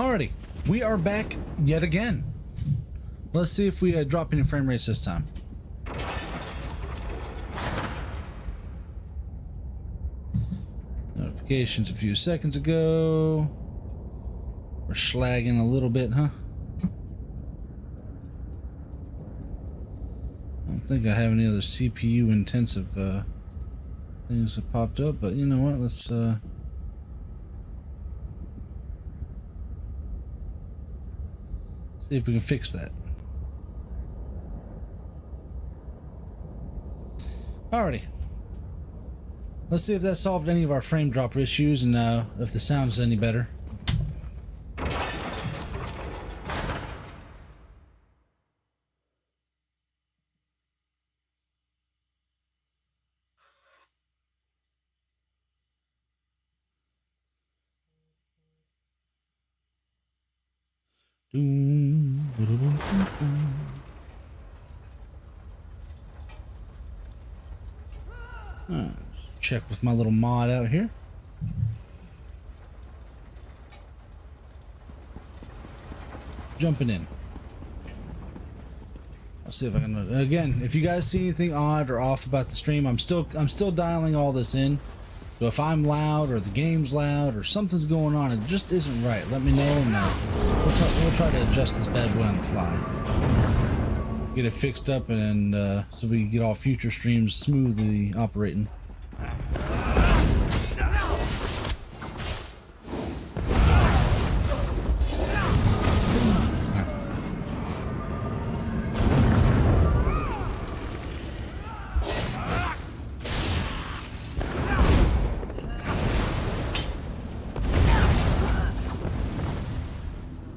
Alrighty, we are back yet again. Let's see if we drop any frame rates this time. Notifications a few seconds ago. We're slagging a little bit, huh? I don't think I have any other CPU intensive things that popped up, but you know what? Let's see if we can fix that. Alrighty. Let's see if that solved any of our frame drop issues and if the sound's any better. Check with my little mod out here. Jumping in. I'll see if I can. Again, if you guys see anything odd or off about the stream, I'm still dialing all this in. So if I'm loud or the game's loud or something's going on, it just isn't right. Let me know, and we'll try to adjust this bad boy on the fly. Get it fixed up, and so we can get all future streams smoothly operating.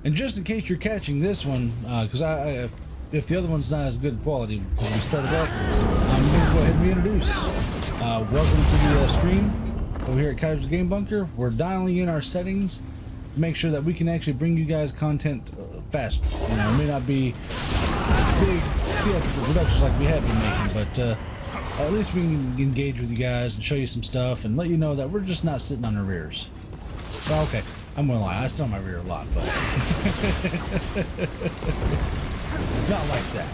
And just in case you're catching this one, because if the other one's not as good quality when we started off, I'm going to go ahead and reintroduce. Welcome to the stream over here at Kaiser's Game Bunker. We're dialing in our settings to make sure that we can actually bring you guys content fast. You know, it may not be big theatrical productions like we have been making, but at least we can engage with you guys and show you some stuff and let you know that we're just not sitting on our rears. Well, okay. I'm gonna lie, I sit on my rear a lot, but not like that.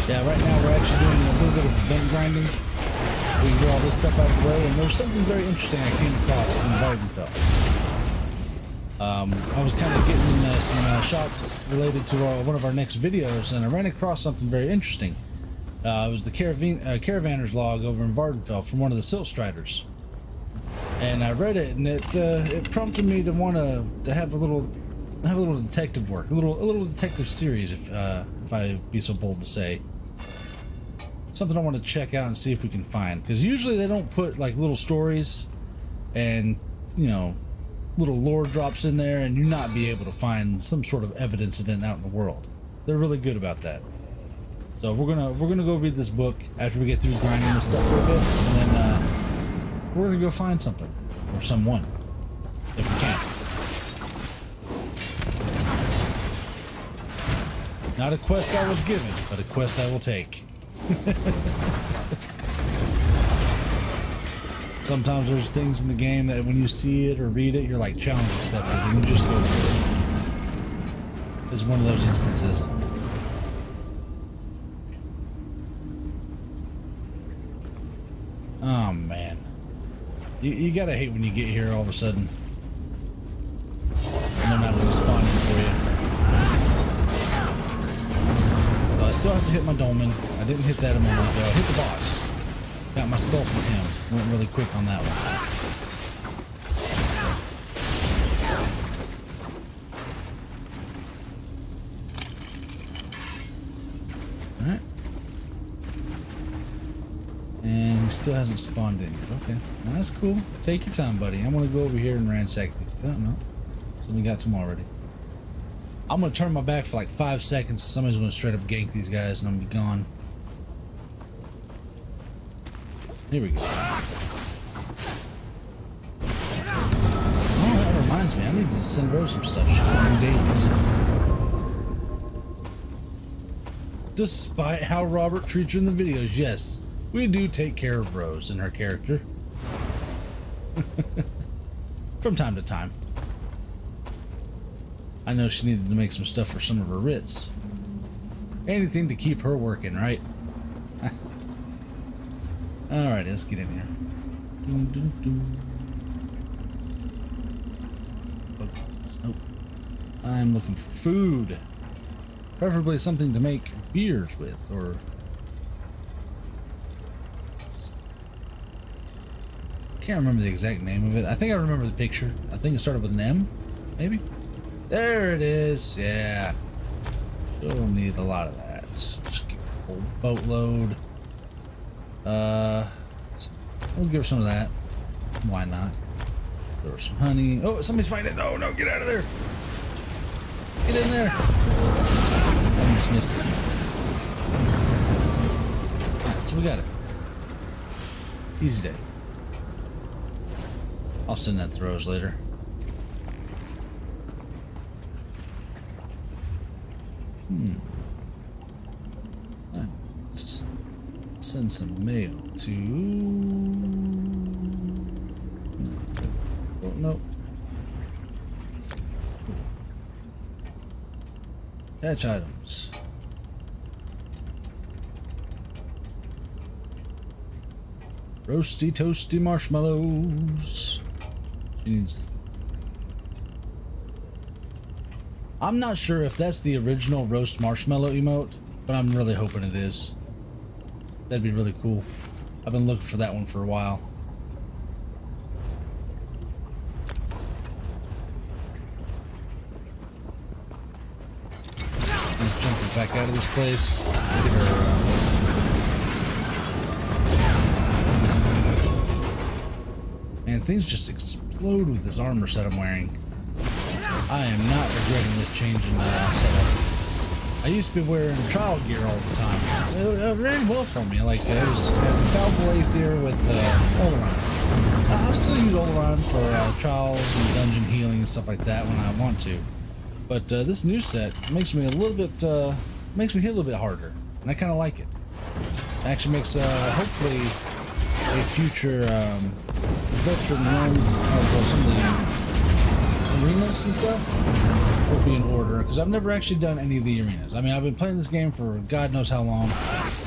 Yeah, right now we're actually doing a little bit of event grinding. We can get all this stuff out of the way, and there's something very interesting I came across in Vvardenfell. I was kind of getting some shots related to one of our next videos, and I ran across something very interesting. It was the Caravanner's log over in Vvardenfell from one of the Silt Striders, and I read it, and it prompted me to want to have a little detective work, a little detective series, if I'd be so bold to say. Something I want to check out and see if we can find, because usually they don't put like little stories and, you know, little lore drops in there and you not be able to find some sort of evidence of it out in the world. They're really good about that. So we're gonna go read this book after we get through grinding this stuff for a bit, and then we're gonna go find something or someone if we can. Not a quest I was given, but a quest I will take. Sometimes there's things in the game that when you see it or read it, you're like, challenge accepted, and you just go for it. It's one of those instances. Oh man. You gotta hate when you get here all of a sudden. And they're not responding for you. So I still have to hit my dolmen. I didn't hit that a moment ago. I hit the boss. Got my skull from him. Went really quick on that one. Alright. And he still hasn't spawned in yet. Okay. Well, that's cool. Take your time, buddy. I'm going to go over here and ransack these. I don't know. So we got some already. I'm going to turn my back for like 5 seconds. Somebody's going to straight up gank these guys and I'm going to be gone. Here we go. Oh, that reminds me. I need to send over some stuff. Dailies. Despite how Robert treats her in the videos, yes, we do take care of Rose and her character. From time to time. I know she needed to make some stuff for some of her writs. Anything to keep her working, right? Alright, let's get in here. Nope. I'm looking for food. Preferably something to make beers with, or... Can't remember the exact name of it. I think I remember the picture. I think it started with an M, maybe? There it is, yeah. She'll need a lot of that. So just give her a whole boatload. We'll give her some of that. Why not? Throw her some honey. Oh, somebody's fighting it. No, no, get out of there. Get in there. Almost missed it. Alright, so we got it. Easy day. I'll send that to Rose later. Let's send some mail to... Oh, no. Attach items. Roasty toasty marshmallows. She needs the... I'm not sure if that's the original roast marshmallow emote, but I'm really hoping it is. That'd be really cool. I've been looking for that one for a while. Let's jump her back out of this place. Get her, Man, things just explode with this armor set I'm wearing. I am not regretting this change in setup. I used to be wearing trial gear all the time. It ran well for me. Like, I was Cowboy Aether with Oleron. I'll still use Oleron for trials and dungeon healing and stuff like that when I want to. But this new set makes me a little bit, makes me hit a little bit harder. And I kind of like it. It actually makes, hopefully, a future veteran run of some of the arenas and stuff will be in order, because I've never actually done any of the arenas. I mean, I've been playing this game for God knows how long,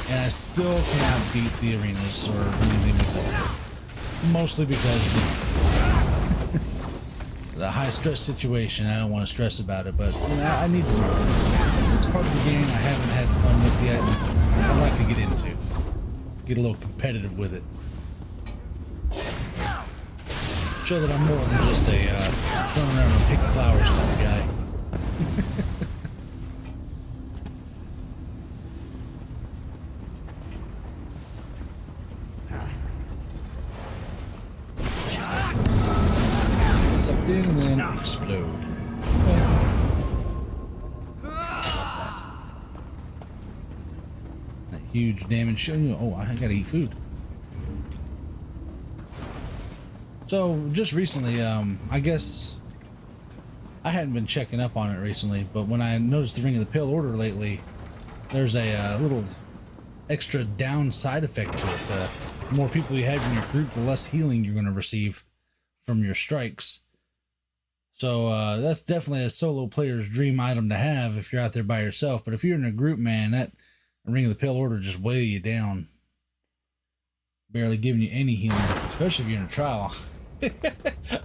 and I still cannot beat the arenas or anything like that. Mostly because, you know, the high stress situation. I don't want to stress about it, but you know, I need to. It's part of the game I haven't had fun with yet. I'd like to get into, get a little competitive with it. Show that I'm more than just a run around and pick flowers type of guy. Sucked in and then explode. That huge damage. Oh, I gotta eat food. So just recently, I guess I hadn't been checking up on it recently, but when I noticed the Ring of the Pale Order lately, there's a little extra down side effect to it. The more people you have in your group, the less healing you're going to receive from your strikes. So that's definitely a solo player's dream item to have if you're out there by yourself. But if you're in a group, man, that Ring of the Pale Order just weigh you down, barely giving you any healing, especially if you're in a trial.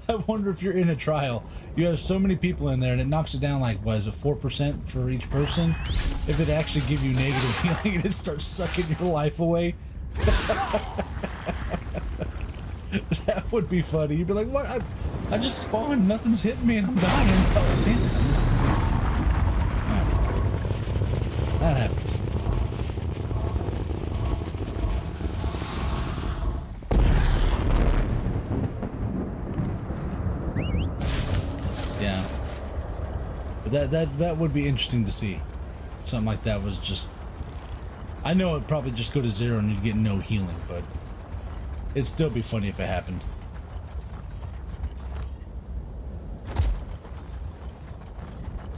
I wonder if you're in a trial, you have so many people in there and it knocks it down like, what is it, 4% for each person? If it actually give you negative healing and it starts sucking your life away. That would be funny. You'd be like, what? I just spawned, nothing's hitting me and I'm dying. Oh, damn it, I missed it again. That happens. But that would be interesting to see. Something like that was just... I know it'd probably just go to zero and you'd get no healing, but it'd still be funny if it happened.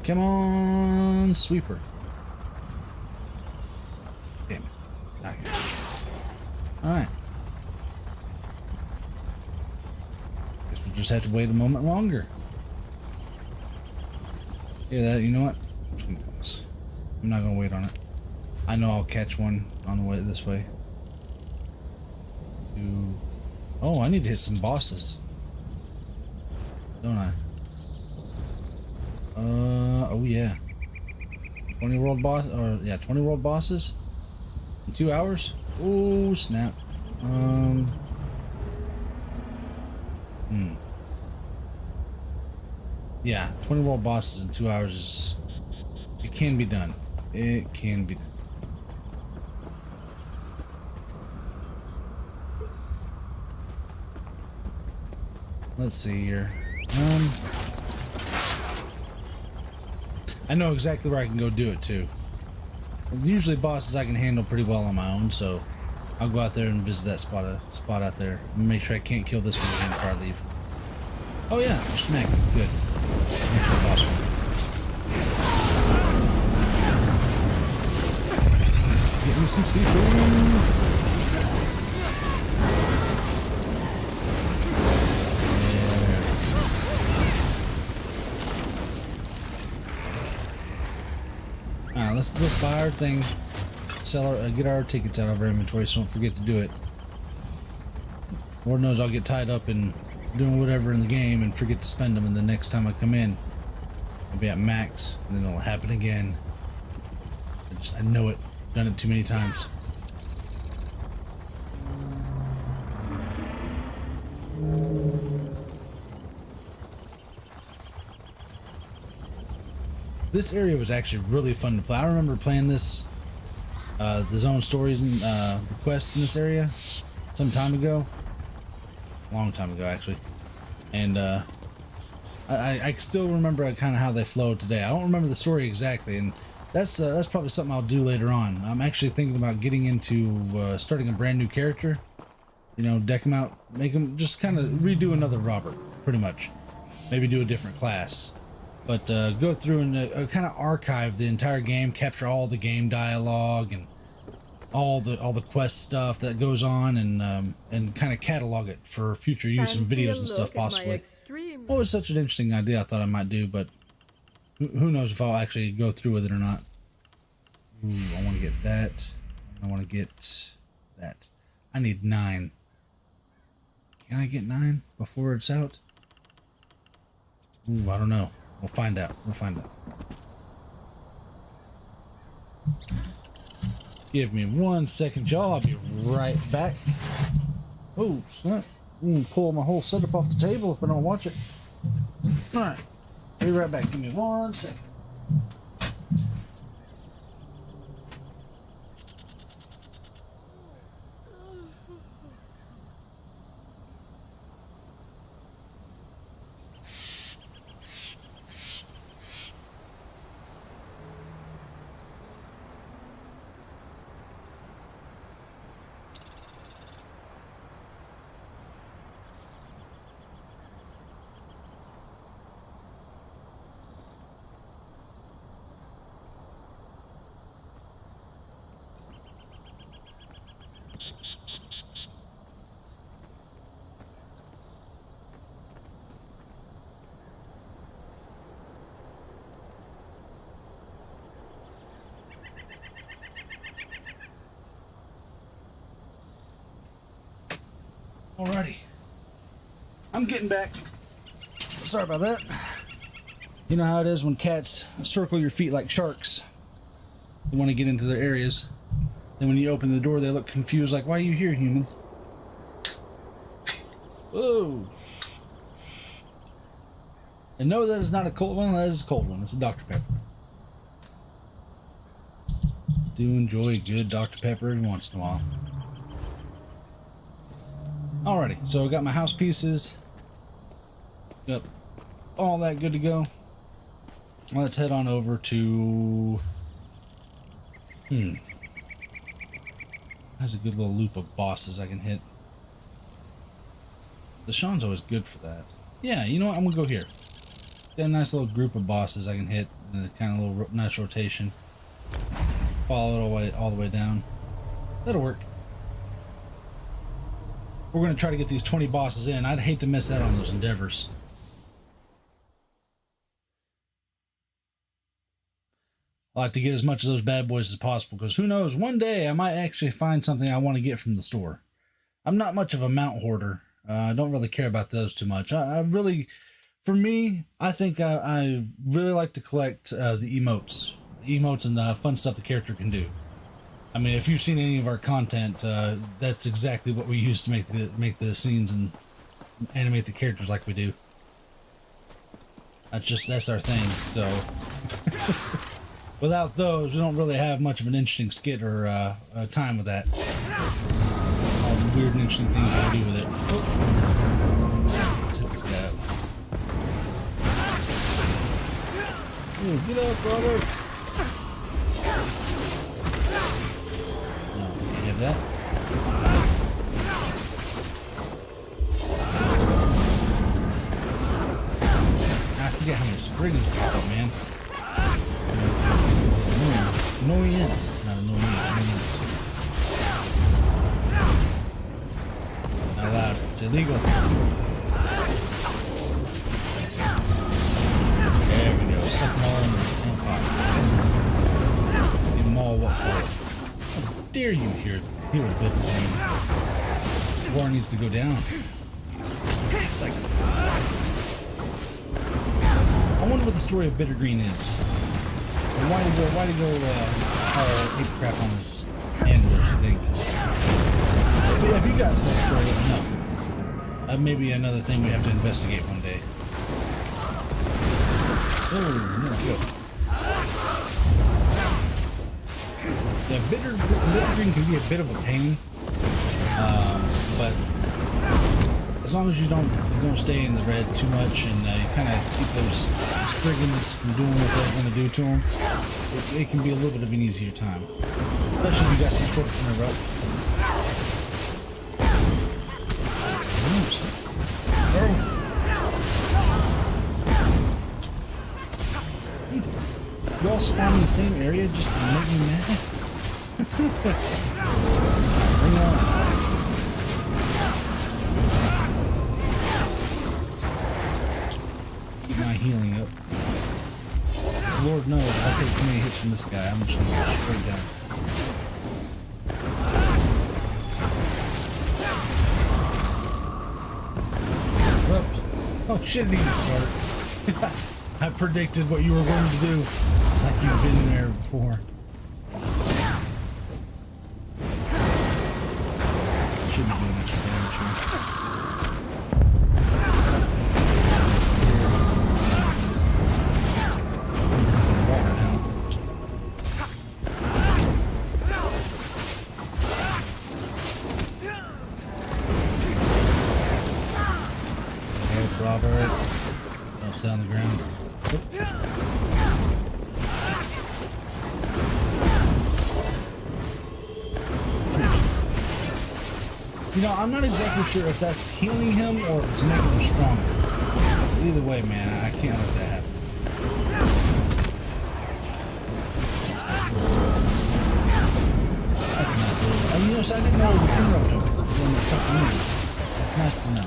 Come on, sweeper. just have to wait a moment longer. Yeah, that, you know what? I'm not gonna wait on it. I know I'll catch one on the way this way. Oh, I need to hit some bosses, don't I? Oh yeah. 20 world boss, or yeah, 20 world bosses in 2 hours. Oh snap. Yeah, 20 world bosses in 2 hours is, it can be done. It can be done. Let's see here. I know exactly where I can go do it too. Usually bosses I can handle pretty well on my own, so I'll go out there and visit that spot out there and make sure I can't kill this one again before I leave. Oh yeah, smack. Good. Make sure boss one. Get me some seafood. Let's buy our thing, sell our, get our tickets out of our inventory, so don't forget to do it. Lord knows I'll get tied up in doing whatever in the game and forget to spend them, and the next time I come in, I'll be at max, and then it'll happen again. I know it. Done it too many times. This area was actually really fun to play. I remember playing this, the zone stories and the quests in this area some time ago. A long time ago, actually. And I still remember kind of how they flowed today. I don't remember the story exactly, and that's probably something I'll do later on. I'm actually thinking about getting into starting a brand new character. You know, deck him out, make him just kind of redo another Robert, pretty much. Maybe do a different class. But go through and kind of archive the entire game, capture all the game dialogue and all the quest stuff that goes on, and kind of catalog it for future use in videos and stuff possibly. Well, it was such an interesting idea I thought I might do, but who knows if I'll actually go through with it or not. Ooh, I want to get that. I want to get that. I need 9. Can I get 9 before it's out? Ooh, I don't know. We'll find out. We'll find out. Give me 1 second, y'all. I'll be right back. Oh, snap. Pull my whole setup off the table if I don't watch it. Alright. Be right back. Give me 1 second. Alrighty. I'm getting back. Sorry about that. You know how it is when cats circle your feet like sharks. They want to get into their areas. Then when you open the door, they look confused like, why are you here, human? Whoa. And no, that is not a cold one. That is a cold one. It's a Dr. Pepper. Do enjoy a good Dr. Pepper every once in a while. Alrighty, so I got my house pieces. Yep, all that good to go. Let's head on over to... That's a good little loop of bosses I can hit. Deshaun's always good for that. Yeah, you know what? I'm gonna go here. Got a nice little group of bosses I can hit in a kind of little nice rotation. Follow it all the way down. That'll work. we're going to try to get these 20 bosses in. I'd hate to miss out on those endeavors. I like to get as much of those bad boys as possible, because who knows, one day I might actually find something I want to get from the store. I'm not much of a mount hoarder. I don't really care about those too much. I really, for me, I think I really like to collect the emotes. The emotes and fun stuff the character can do. I mean, if you've seen any of our content, that's exactly what we use to make the scenes and animate the characters like we do. That's our thing. So without those, we don't really have much of an interesting skit or time with that. All the weird and interesting things we do with it. Oh. Let's hit this guy up. Ooh, get up, brother. That. I forget how many springs pop up, man. Annoyance. Not annoyance. Not allowed. It's illegal. There we go. Suck them all into the same pot. Give them all what for. How dare you heal a bit of pain? This war needs to go down. Psych. I wonder what the story of Bittergreen is. And why to go ape crap on his handlers, you think? If you guys know the story, let me know. That may be another thing we have to investigate one day. Oh, there we go. Yeah, Bittergreen can be a bit of a pain, but as long as you don't stay in the red too much and you kind of keep those Spriggans from doing what they're going to do to them, it can be a little bit of an easier time, especially if you got some sort of interrupt. You all spawn in the same area just to make me mad? Bring it on. Keep my healing up. Because Lord knows, if I take too many hits from this guy, I'm just going to go straight down. Whoops. Oh shit, it didn't start. I predicted what you were going to do. It's like you've been there before. Shouldn't be doing extra damage here. There's some water now. Hey, Robert. I'll stay on the ground. You know, I'm not exactly sure if that's healing him or if it's making him stronger. Either way, man, I can't let that happen. That's a nice little... you know, so I didn't know it was interrupt him when it sucked me in. That's nice to know.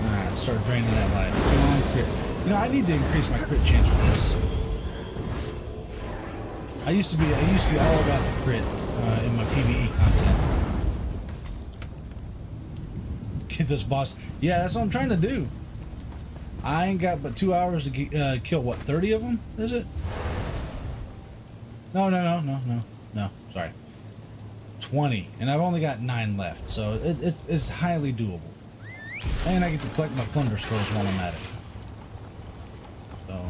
Alright, let's start draining that life. Come on, crit. You know, I need to increase my crit chance with this. I used to be all about the crit in my PvE content. Get this boss. Yeah, that's what I'm trying to do. I ain't got but 2 hours to get, kill, what, 30 of them? Is it? No. Sorry. 20. And I've only got 9 left, so it's highly doable. And I get to collect my plunder scrolls while I'm at it. So,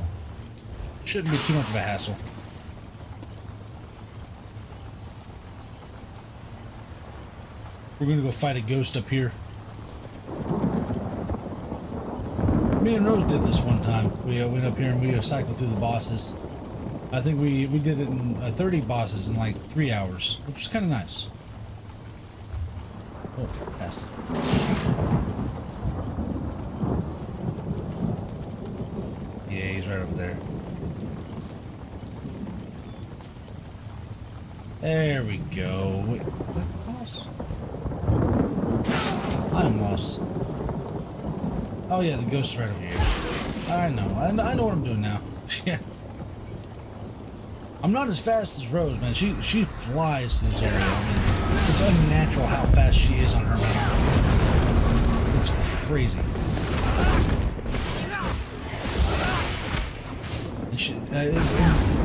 shouldn't be too much of a hassle. We're gonna go fight a ghost up here. Me and Rose did this one time. We went up here and we cycled through the bosses. I think we did it in 30 bosses in like 3 hours, which was kind of nice. Oh, passed it. Yeah, he's right over there. There we go. Wait, I'm lost. Oh yeah, the ghost is right over here. I know what I'm doing now. Yeah. I'm not as fast as Rose, man. She flies to this area. I mean, it's unnatural how fast she is on her mount. It's crazy. And she,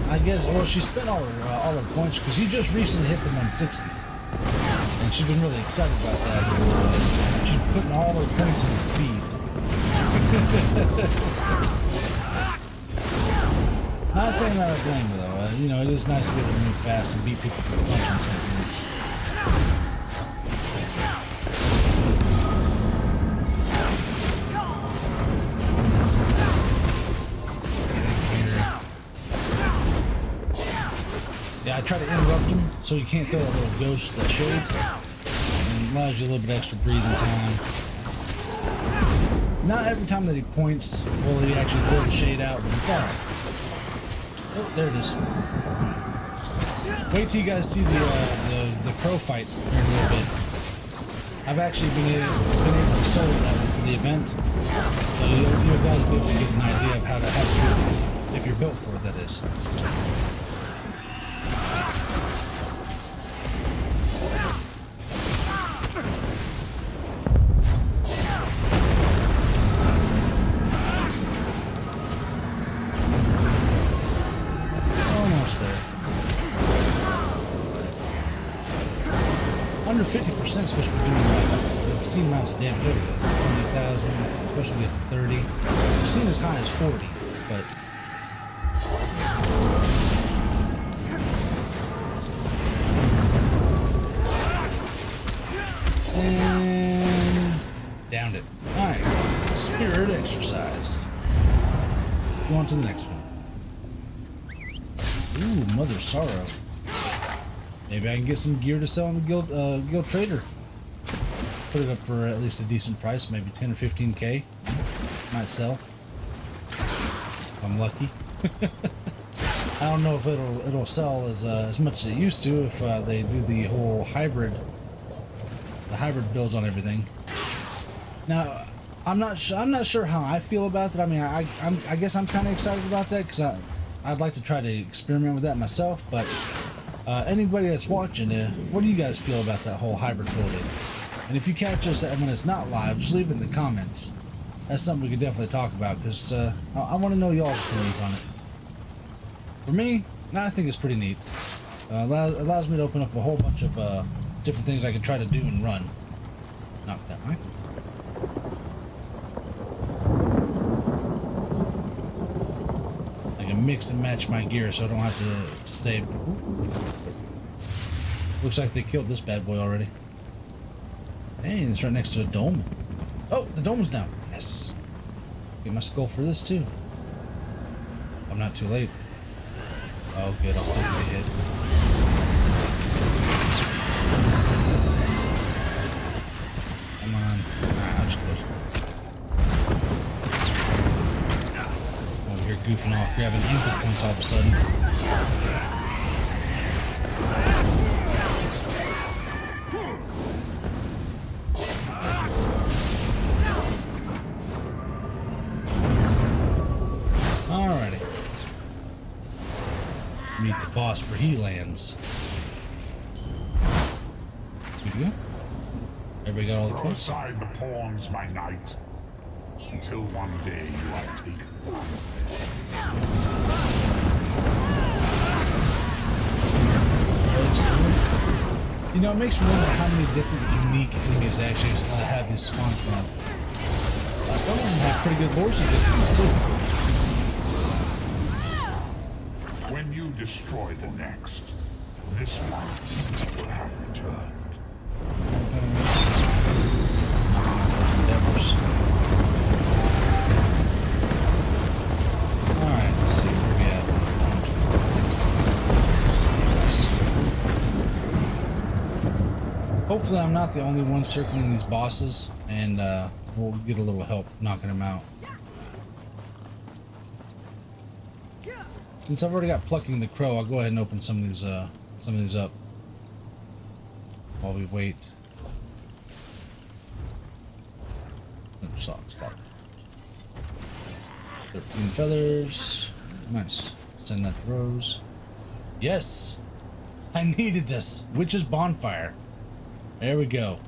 I guess, well, she spent all her points because she just recently hit the 160, and she's been really excited about that. She's putting all her points into speed. Not saying that I blame her though. You know, it is nice to be able to move fast and beat people to the punch on some things. Yeah, I try to interrupt him so you can't throw that little ghost, that shade. And it allows you a little bit extra breathing time. Not every time that he points will he actually throw the shade out, but it's alright. Oh, there it is. Wait till you guys see the crow fight here in a little bit. I've actually been able to solo that one for the event, so you'll guys be able to get an idea of how to do it, if you're built for it, that is. Under 50% supposed to be doing like obscene amounts of damage. There we go. 20,000, especially at 30. I've seen as high as 40, but and downed it. Alright. Spirit exercised. Go on to the next one. Ooh, Mother Sorrow. Maybe I can get some gear to sell on the guild trader. Put it up for at least a decent price, maybe 10 or 15k. Might sell. If I'm lucky. I don't know if it'll sell as much as it used to if they do the whole hybrid builds on everything. Now, I'm not sure how I feel about that. I mean, I guess I'm kind of excited about that because I'd like to try to experiment with that myself, but. Anybody that's watching, what do you guys feel about that whole hybrid building? And if you catch us when it's not live, just leave it in the comments. That's something we could definitely talk about, because I want to know y'all's opinions on it. For me, I think it's pretty neat. Allows me to open up a whole bunch of different things I can try to do and run. Knock that mic. Mix and match my gear so I don't have to stay. Looks like they killed this bad boy already. Hey, it's right next to a dome. Oh, the dome's down. Yes. Get my skull for this too. I'm not too late. Oh, good. I'll still get hit. Come on. Alright, I'll just close it. Here goofing off, grabbing ankle points all of a sudden. Alrighty. Meet the boss where he lands. Good to go? Everybody got all the Throw points? aside the pawns, my knight, until one day you are taken. You know, it makes me wonder how many different unique enemies actually have this spawn from. Some of them have pretty good lore significance too. When you destroy the next, this one will have returned. Endeavors. Alright, let's see where we at. Hopefully I'm not the only one circling these bosses, and we'll get a little help knocking them out. Since I've already got plucking the crow, I'll go ahead and open some of these up. while we wait. 13 feathers. Nice. Send that to Rose. Yes! I needed this. Witch's bonfire. There we go.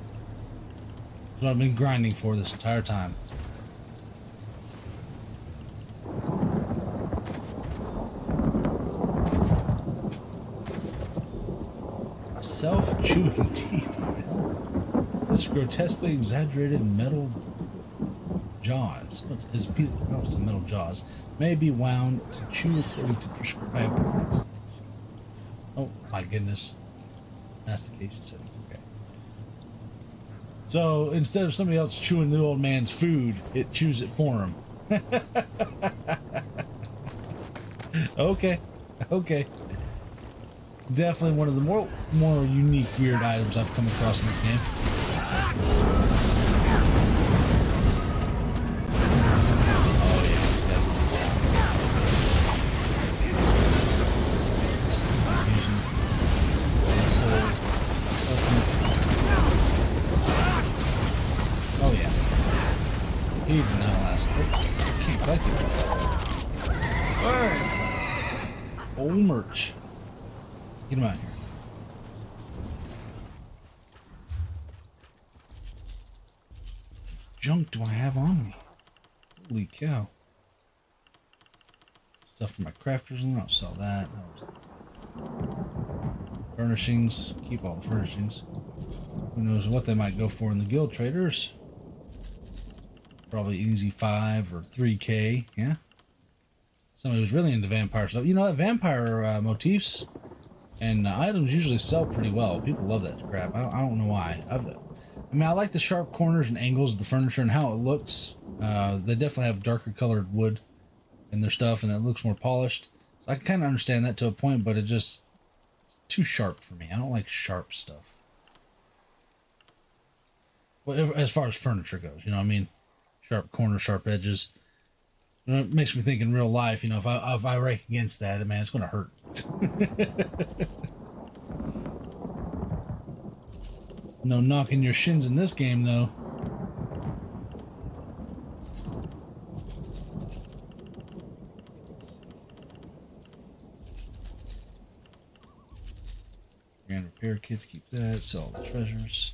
That's what I've been grinding for this entire time. Self-chewing teeth. What the hell? This grotesquely exaggerated metal jaws. It's a metal jaws. May be wound to chew according to prescribed. Oh my goodness. Mastication settings. Okay. So instead of somebody else chewing the old man's food, it chews it for him. Okay. Okay. Definitely one of the more unique weird items I've come across in this game. Oh yeah, this guy. This is using soul ultimate. Oh yeah. He even now last. Can't collect it. Alright. Old merch. Get him out here. Junk do I have on me? Holy cow. Stuff for my crafters, and I'll sell that. Furnishings. Keep all the furnishings. Who knows what they might go for in the guild traders. Probably easy 5 or 3K, yeah? Somebody who's really into vampire stuff. You know, that vampire motifs and items usually sell pretty well. People love that crap. I don't know why. I mean, I like the sharp corners and angles of the furniture and how it looks. They definitely have darker colored wood in their stuff, and it looks more polished. So I can kind of understand that to a point, but it's too sharp for me. I don't like sharp stuff. Well, as far as furniture goes, you know what I mean? Sharp corners, sharp edges. You know, it makes me think in real life, you know, if I rank against that, man, it's going to hurt. No knocking your shins in this game, though. Grand repair kits, keep that. Sell all the treasures.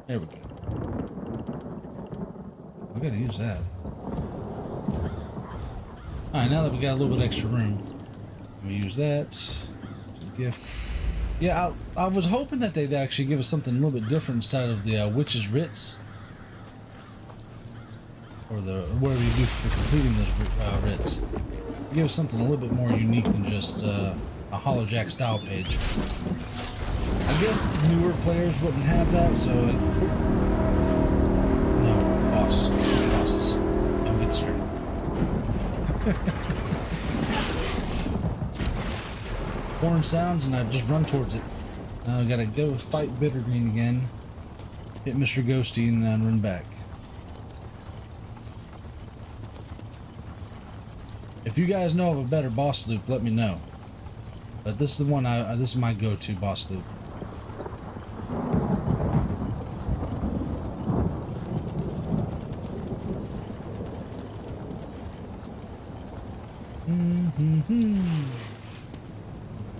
There we go. I gotta use that. Alright, now that we got a little bit extra room, we use that. Gift. Yeah, I was hoping that they'd actually give us something a little bit different inside of the Witch's Writs. Or whatever you do for completing those writs. Give us something a little bit more unique than just a Hollow Jack style page. I guess newer players wouldn't have that, so... No, bosses. Don't get distracted. Horn sounds, and I just run towards it. Now I gotta go fight Bittergreen again, hit Mr. Ghosty, and then run back. If you guys know of a better boss loop, let me know. But this is the one this is my go-to boss loop.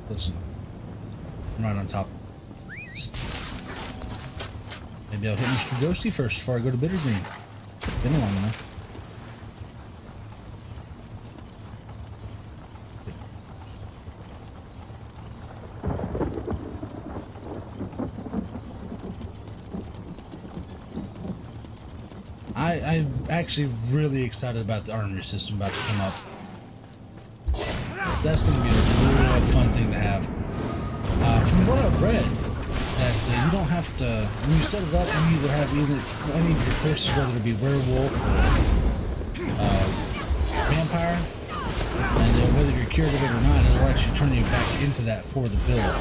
Listen, I'm right on top. Maybe I'll hit Mr. Ghosty first before I go to Bittergreen. Been long enough. I'm actually really excited about the armory system about to come up. That's going to be a real fun thing to have. From what I've read, that you don't have to, when you set it up, you either have any of your curses, whether it be werewolf or vampire, and whether you're cured of it or not, it'll actually turn you back into that for the build.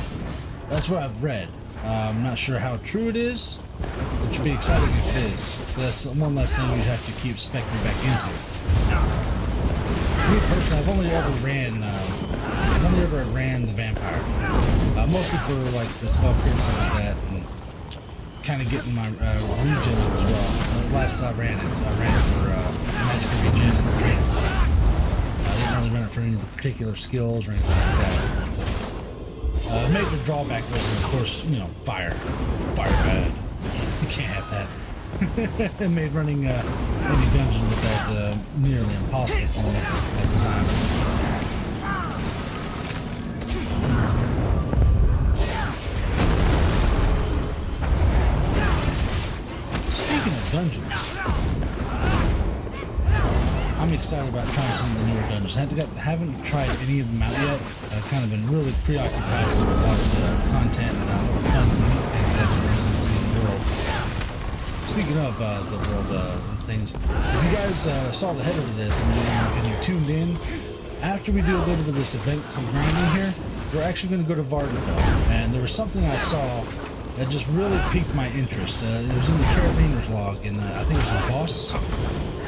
That's what I've read. I'm not sure how true it is, which would be exciting if it is. That's one less thing you have to keep spec'ing back into. me personally, I've only ever ran the vampire, mostly for like the spell piercing like that, and kind of getting my regen as well. Last I ran it for magic regen and regen. I didn't really run it for any of the particular skills or anything like that. So, major drawback was, of course, you know, fire bad. You can't have that. It made running any dungeon with that nearly impossible for me at the time. Speaking of dungeons, I'm excited about trying some of the newer dungeons. Haven't tried any of them out yet. I've kind of been really preoccupied with a lot of the content and all the fun and neat things that are into the world. Speaking of the world things, if you guys saw the header to this and you tuned in, after we do a little bit of this event, some grinding here, we're actually going to go to Vvardenfell. And there was something I saw that just really piqued my interest. It was in the Carabiner's log, and I think it was a boss.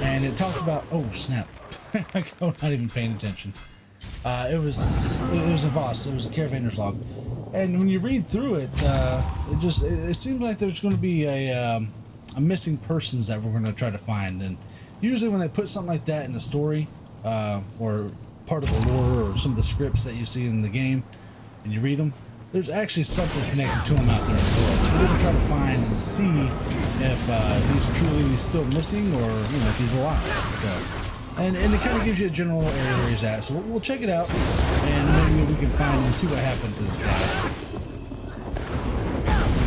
And it talked about, oh snap, I'm not even paying attention. It was a boss. It was a Carabiner's log. And when you read through it, it seems like there's going to be a missing persons that we're going to try to find. And usually when they put something like that in the story, or part of the lore or some of the scripts that you see in the game and you read them, there's actually something connected to him out there in the world. So we're going to try to find and see if he's truly still missing, or if he's alive. So, and it kind of gives you a general area where he's at. So we'll check it out, and maybe we can find and see what happened to this guy.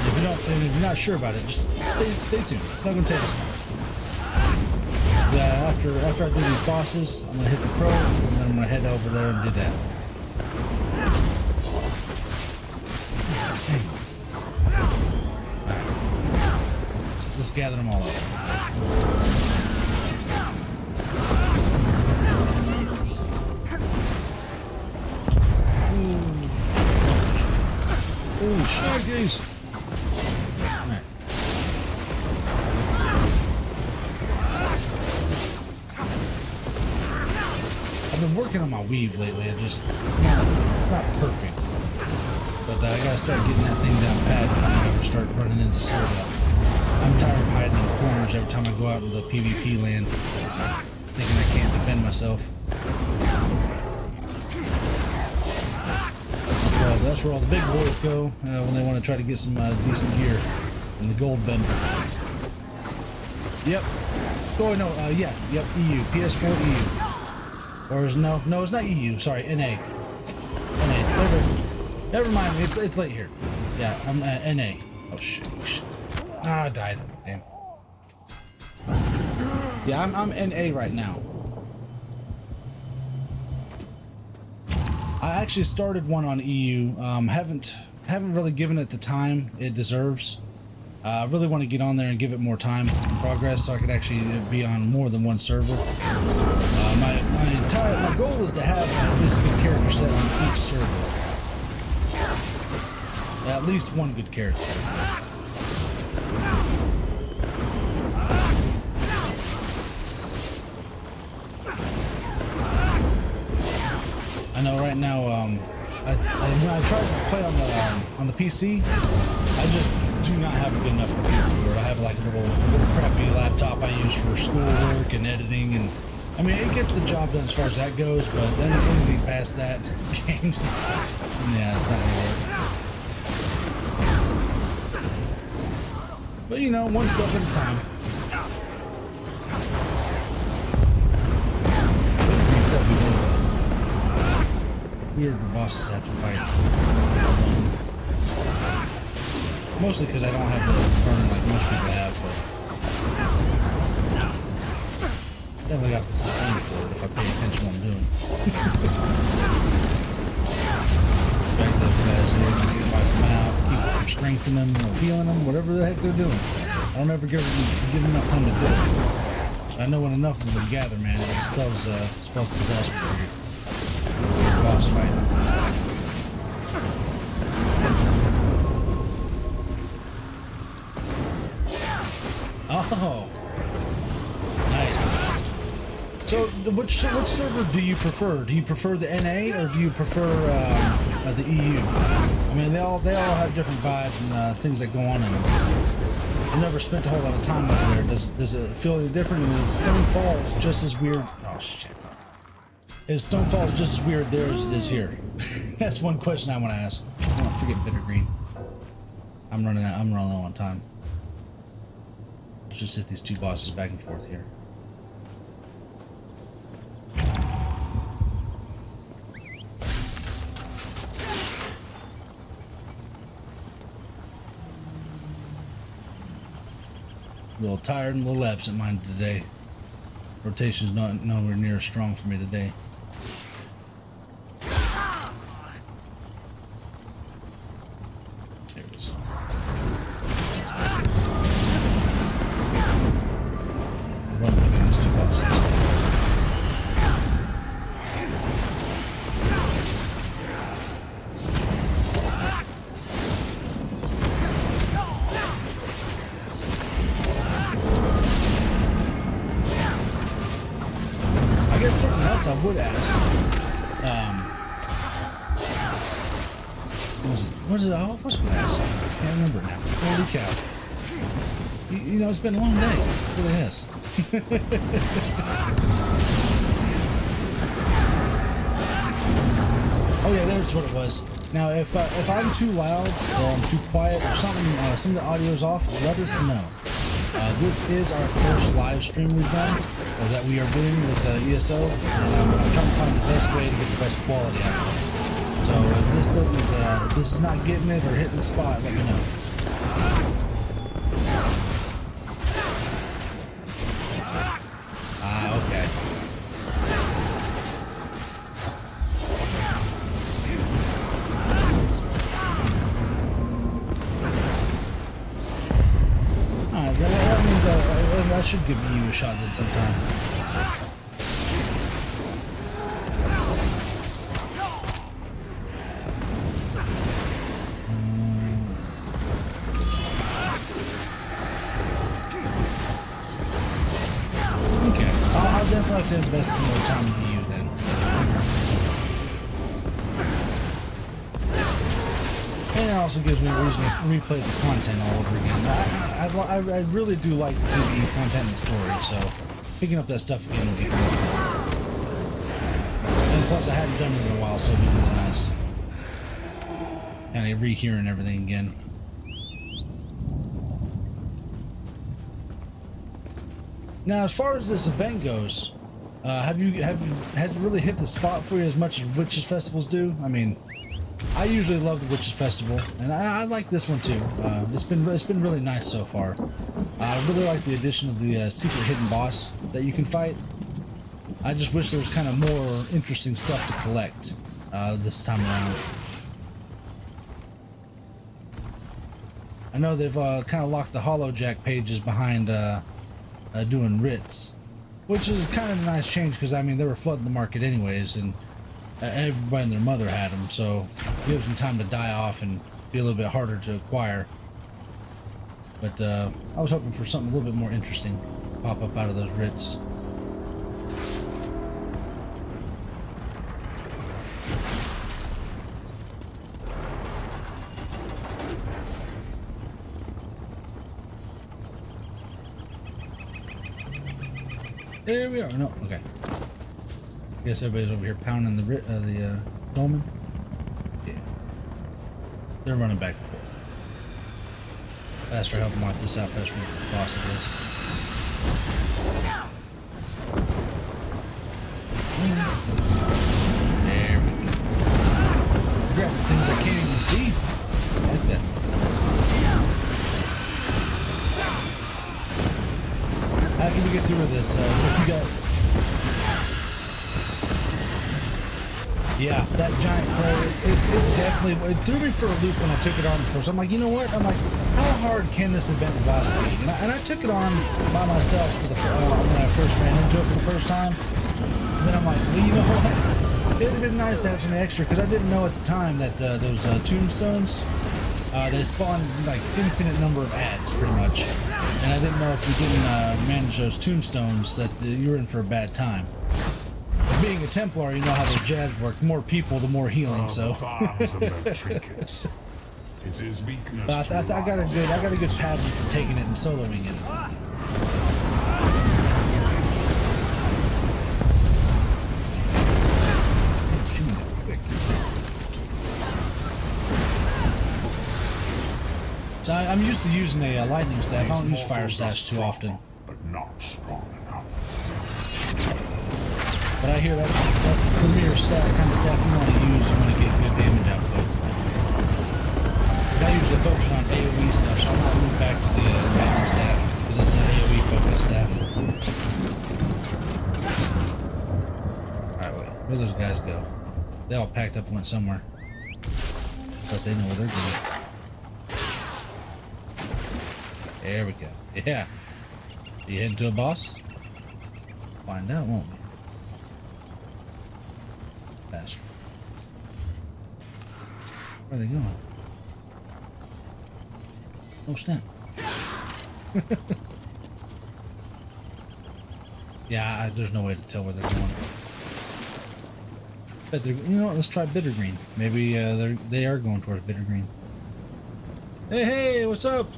If you're not sure about it, just stay tuned. It's not going to take us long. After I do these bosses, I'm going to hit the crow, and then I'm going to head over there and do that. Let's gather them all up. Oh, shaggies! Right. I've been working on my weave lately. It's not perfect. But I gotta start getting that thing down pat if I'm gonna ever start running into Silva. I'm tired of hiding in the corners every time I go out into PvP land, thinking I can't defend myself. Well, that's where all the big boys go when they want to try to get some decent gear in the gold vendor. Yep. Oh no, yep, EU, PS4 EU. Or is no, it's not EU. Sorry, NA. Never mind. It's late here. Yeah, I'm NA. Oh shit. I died. Damn. Yeah, I'm NA right now. I actually started one on EU. Haven't really given it the time it deserves. I really want to get on there and give it more time and progress so I could actually be on more than one server. My goal is to have at least a good character set on each server. At least one good character. I know right now, when I tried to play on the PC, I just do not have a good enough computer for it. I have like a little crappy laptop I use for schoolwork and editing, and I mean it gets the job done as far as that goes. But then anything past that, games is it's not gonna work. But one step at a time. Weird bosses have to fight. Mostly because I don't have the burn like most people have, but definitely got the sustain for it if I pay attention to what I'm doing. Back those guys in, wipe them out, keep them from strengthening them or healing them, whatever the heck they're doing. I don't ever give enough time to do it. I know when enough of them gather, man, it spells disaster for you. Boss fight. Oh, nice. So, which server do you prefer? Do you prefer the NA or do you prefer the EU? I mean, they all have different vibes and things that go on in them. I've never spent a whole lot of time over there. Does it feel any different? And is Stone Falls just as weird? Oh shit! Is Stone Falls just as weird there as it is here? That's one question I want to ask. Oh, forget Bitter Green. I'm running low on time. Let's just hit these two bosses back and forth here. A little tired and a little absent-minded today. Rotation's not nowhere near as strong for me today. There it is. Run between these two bosses. I guess something else I would ask. What was it? I was going to ask. I can't remember now. Holy cow. You know, it's been a long day. It really has. Oh yeah, that's what it was. Now, if I'm too loud or I'm too quiet or something, some of the audio's off, let us know. This is our first live stream we've done, or that we are doing with ESO, and I'm trying to find the best way to get the best quality out of it. So if this doesn't, if this is not getting it or hitting the spot, let me know. Ah, okay. That means I should give you a shot then sometime. Okay, I'll definitely have to invest some more time into you then. And it also gives me a reason to replay the content all over again. I really do like the PvE content and story, so picking up that stuff again would be cool. And plus I hadn't done it in a while, so it'd be really nice. Kind of rehearing everything again. Now, as far as this event goes, has it really hit the spot for you as much as Witches Festivals do? I mean, I usually love the Witches Festival, and I like this one too. It's been really nice so far. I really like the addition of the secret hidden boss that you can fight. I just wish there was kind of more interesting stuff to collect this time around. I know they've kind of locked the HoloJack pages behind doing writs, which is kind of a nice change because I mean they were flooding the market anyways, and everybody and their mother had them, so it gives them time to die off and be a little bit harder to acquire. But I was hoping for something a little bit more interesting to pop up out of those writs. There we are. No, okay. Guess everybody's over here pounding the dolmen. Yeah. They're running back and forth. Faster, help them wipe this out faster we get to the boss of this. There we go. Grab the things I can't even see. I like that. After we get through with this, if you got... Yeah, that giant crow, it definitely, it threw me for a loop when I took it on first. I'm like, you know what? I'm like, how hard can this event boss be? And I took it on by myself for the when I first ran into it for the first time. And then I'm like, well, you know what? It would have been nice to have some extra, because I didn't know at the time that those tombstones They spawn like infinite number of ads, pretty much. And I didn't know if you didn't manage those tombstones that you were in for a bad time. Being a Templar, you know how the jabs work. The more people, the more healing. So. Bombs and their trinkets. It's his weakness. But I got a good pattern for taking it and soloing it. So I'm used to using a lightning staff. I don't use fire staffs too often. But not strong enough. But I hear that's the premier kind of staff you want to use. You want to get good damage output. But I usually focus on AoE stuff, so I'm not moving back to the lightning staff because it's an AoE focused staff. Alright, wait. Where those guys go? They all packed up and went somewhere. But they know where they're going. There we go. Yeah. You heading to a boss? Find out, won't we? Bastard. Where are they going? Oh, snap. Yeah, there's no way to tell where they're going. But they're, you know what? Let's try bitter green. Maybe they are going towards bitter green. Hey, what's up?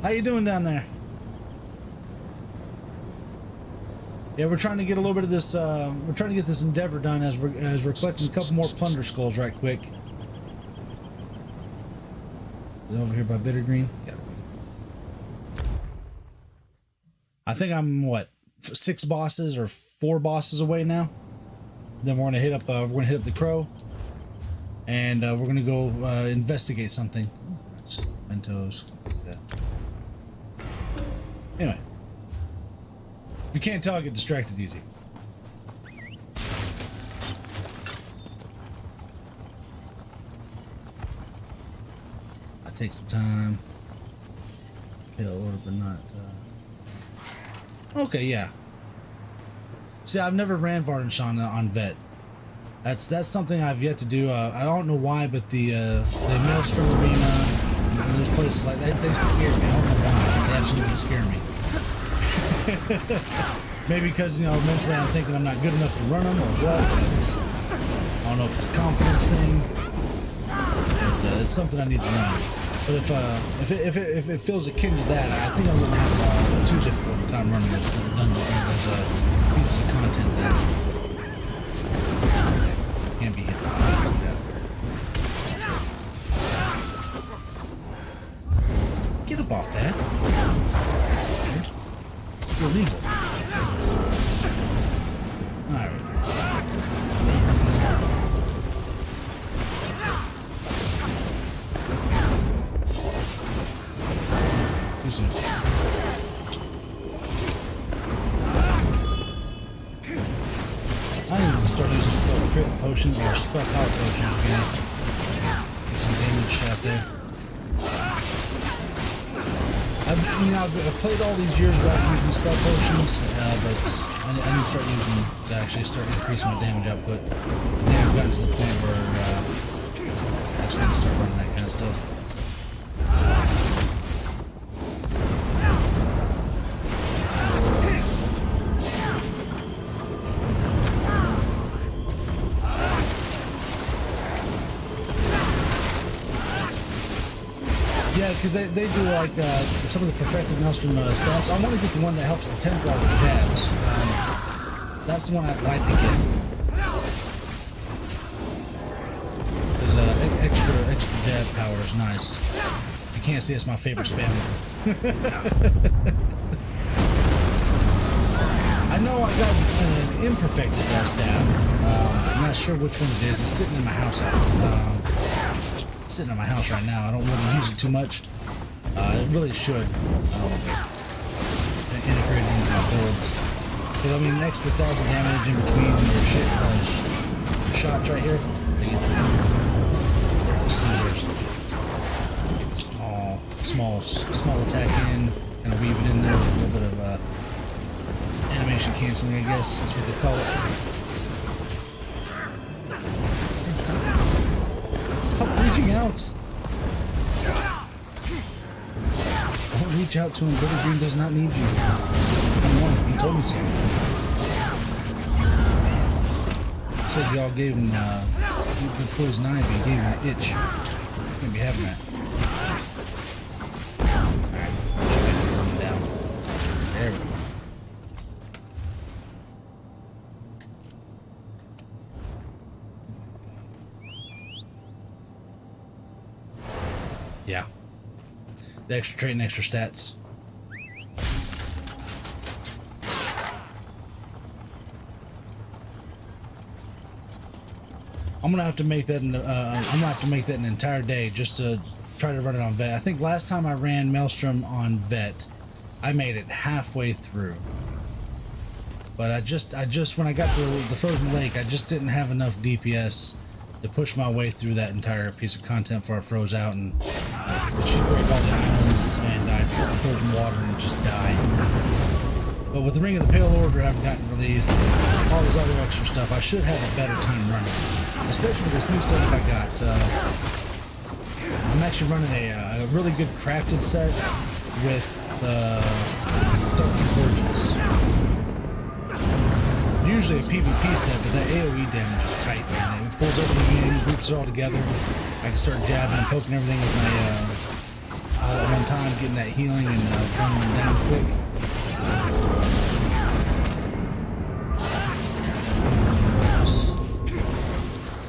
How you doing down there? Yeah, we're trying to get a little bit of this. We're trying to get this endeavor done as we're collecting a couple more plunder skulls right quick. Is it over here by bitter green? Yeah. I think I'm what 6 bosses or 4 bosses away now. Then we're gonna hit up. We're gonna hit up the crow, and we're gonna go investigate something. Mentos. Yeah. Anyway, if you can't tell, I get distracted easy. I take some time. Pale order, but not. Okay, yeah. See, I've never ran Vvardenfell on Vet. That's something I've yet to do. I don't know why, but the Maelstrom Arena and those places like that, they scare me. I don't know why. They absolutely scare me. Maybe because, you know, mentally I'm thinking I'm not good enough to run them or what. I don't know if it's a confidence thing, but it's something I need to learn. But if it feels akin to that, I think I'm gonna have too difficult a time running those pieces of content that can't be hit. Get up off that. It's illegal. Alright. Too soon. I need to start using spell crit potions or spell power potions again. Get some damage out there. I've played all these years without using spell potions, but I need to start using them to actually start increasing my damage output. And I've gotten to the point where I just need to start running that kind of stuff. Yeah, because they do like some of the perfected Maelstrom staffs. I want to get the one that helps the Templar with jabs. That's the one I'd like to get. Because extra jab power is nice. You can't see, it's my favorite spammer. I know I got an imperfected staff. I'm not sure which one it is. It's sitting in my house. Sitting in my house right now. I don't really use it too much. It really should integrate it into my builds. Because I mean, an extra 1,000 damage in between your shots right here. Let's see here. Small attack in, kind of weave it in there with a little bit of animation canceling, I guess that's what they call it. Stop reaching out. reach out to him. Billy Green does not need you. I want him. He told me so. He said y'all gave him the poison ivy. He gave him an itch. Can't be having that. Burn him down. There we go. Yeah. The extra trait and extra stats. I'm gonna have to make that. I'm gonna have to make that an entire day just to try to run it on vet. I think last time I ran Maelstrom on vet, I made it halfway through. But I just when I got to the frozen lake, I just didn't have enough DPS to push my way through that entire piece of content before I froze out and she'd break all the islands and I'd sit in the frozen water and just die. But with the Ring of the Pale Order having gotten released, and all this other extra stuff, I should have a better time running. Especially with this new setup I got. I'm actually running a really good crafted set with 13 Virgins. Usually a PvP set, but that AoE damage is tight, man. It pulls everything in, groups it all together. I can start jabbing and poking everything with my all at one time, getting that healing and running them down quick.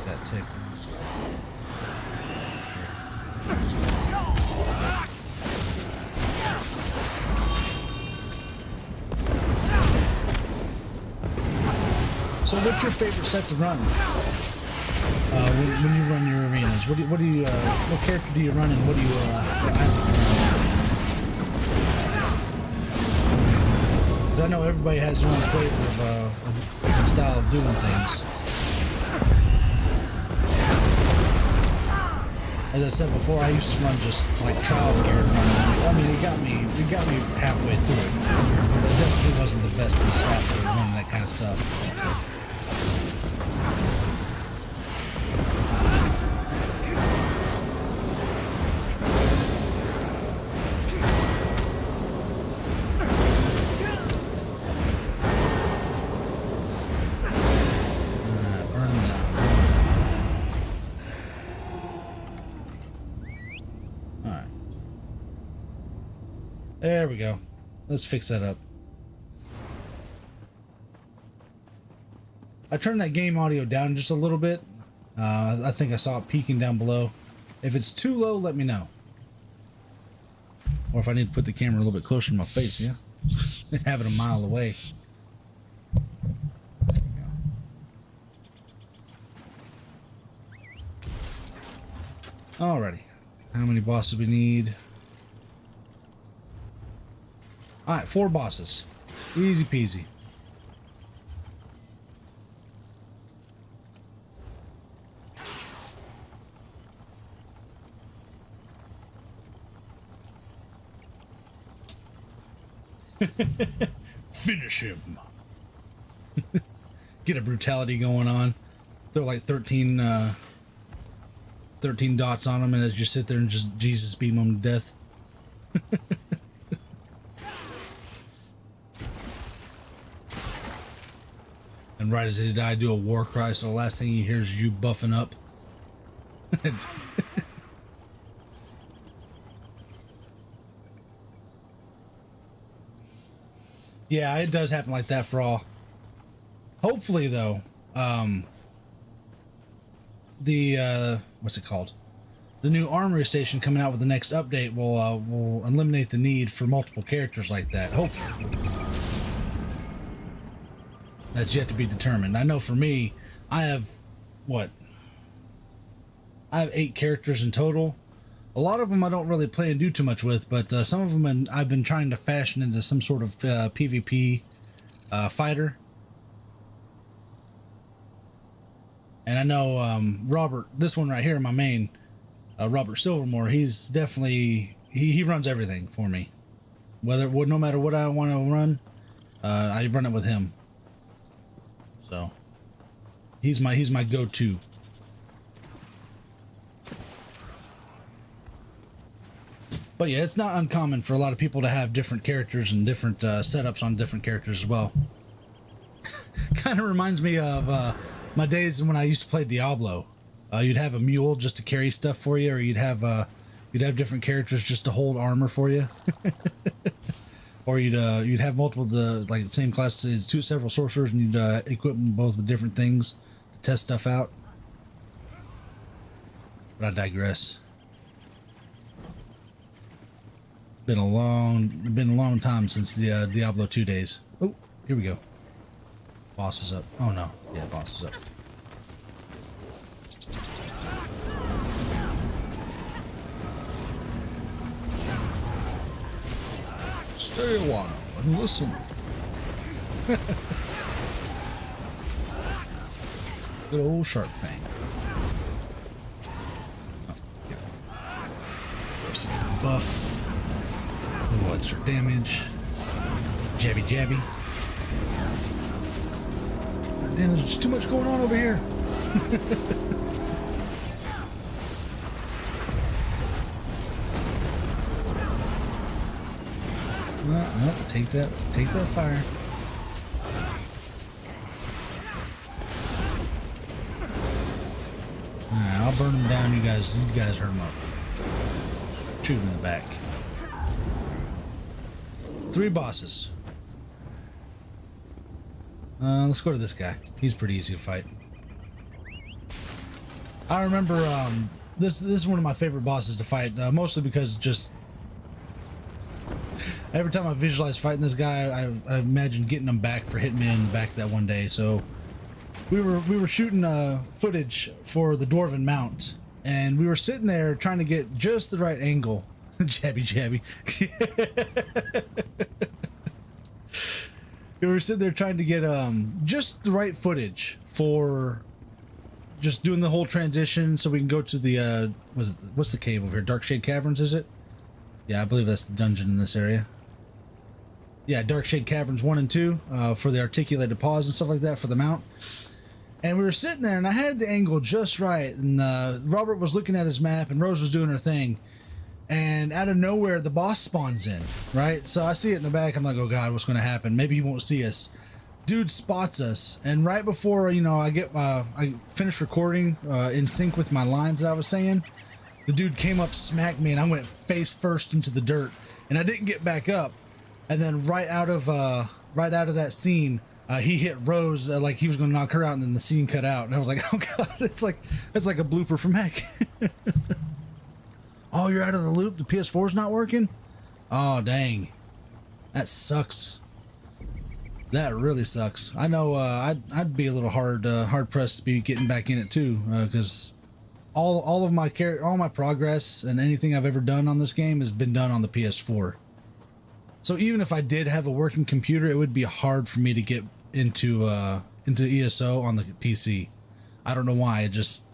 That tick. So, what's your favorite set to run when you run your arenas? What character do you run and what do you I know everybody has their own flavor of style of doing things. As I said before, I used to run just like trial gear running. I mean, it got me halfway through it, but it definitely wasn't the best in the slot for running that kind of stuff. There we go. Let's fix that up. I turned that game audio down just a little bit. I think I saw it peaking down below. If it's too low, let me know. Or if I need to put the camera a little bit closer to my face, yeah? Have it a mile away. There we go. Alrighty. How many bosses we need? Alright, 4 bosses. Easy peasy. Finish him. Get a brutality going on. Throw like 13 dots on him and as you sit there and just Jesus beam him to death. And right as he die, do a war cry, so the last thing you hear is you buffing up. Yeah, it does happen like that for all. Hopefully, though, what's it called? The new armory station coming out with the next update will eliminate the need for multiple characters like that. Hopefully. That's yet to be determined. I know for me, I have 8 characters in total. A lot of them I don't really play and do too much with, but some of them I've been trying to fashion into some sort of PvP fighter. And I know Robert, this one right here, my main, Robert Silvermore, he's definitely, he runs everything for me. No matter what I want to run, I run it with him. So he's my go-to. But yeah, it's not uncommon for a lot of people to have different characters and different setups on different characters as well. Kind of reminds me of my days when I used to play Diablo. You'd have a mule just to carry stuff for you, or you'd have different characters just to hold armor for you. Or you'd have multiple the same classes, several sorcerers, and you'd equip them both with different things to test stuff out. But I digress. Been a long time since the Diablo 2 days. Oh, here we go. Boss is up. Oh no, yeah, boss is up. Stay a while and listen. Good old shark fang. Oh, yeah. Proceed for the buff. A little extra damage. Jabby jabby. God damn, there's just too much going on over here. No, take that fire. Alright, I'll burn them down. You guys hurt them up. Shoot them in the back. 3 bosses. Let's go to this guy. He's pretty easy to fight. I remember this is one of my favorite bosses to fight, mostly because just every time I visualize fighting this guy, I imagine getting him back for hitting me in the back that one day. So we were shooting footage for the Dwarven Mount, and we were sitting there trying to get just the right angle. Jabby jabby. We were sitting there trying to get just the right footage for just doing the whole transition, so we can go to the what's the cave over here? Darkshade Caverns, is it? Yeah, I believe that's the dungeon in this area. Yeah, Darkshade Caverns 1 and 2 for the articulated paws and stuff like that for the mount. And we were sitting there, and I had the angle just right, and Robert was looking at his map, and Rose was doing her thing. And out of nowhere, the boss spawns in, right? So I see it in the back. I'm like, oh God, what's going to happen? Maybe he won't see us. Dude spots us. And right before, I finished recording in sync with my lines that I was saying, the dude came up, smacked me, and I went face first into the dirt. And I didn't get back up. And then right out of that scene, he hit Rose like he was going to knock her out, and then the scene cut out. And I was like, oh God, it's like a blooper from heck. Oh, you're out of the loop? The PS4's not working? Oh, dang. That sucks. That really sucks. I know I'd be a little hard pressed to be getting back in it too, because all my progress and anything I've ever done on this game has been done on the PS4. So even if I did have a working computer, it would be hard for me to get into ESO on the PC. I don't know why. It just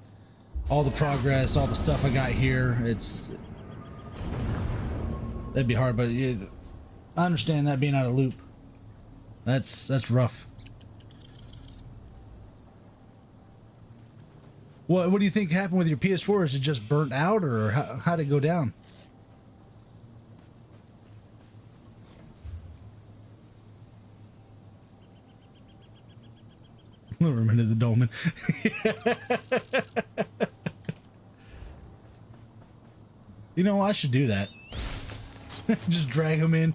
all the progress, all the stuff I got here, that'd be hard, but I understand that being out of loop. That's rough. What do you think happened with your PS4? Is it just burnt out, or how'd it go down? Lureman of the dolmen. You know, I should do that. Just drag him in.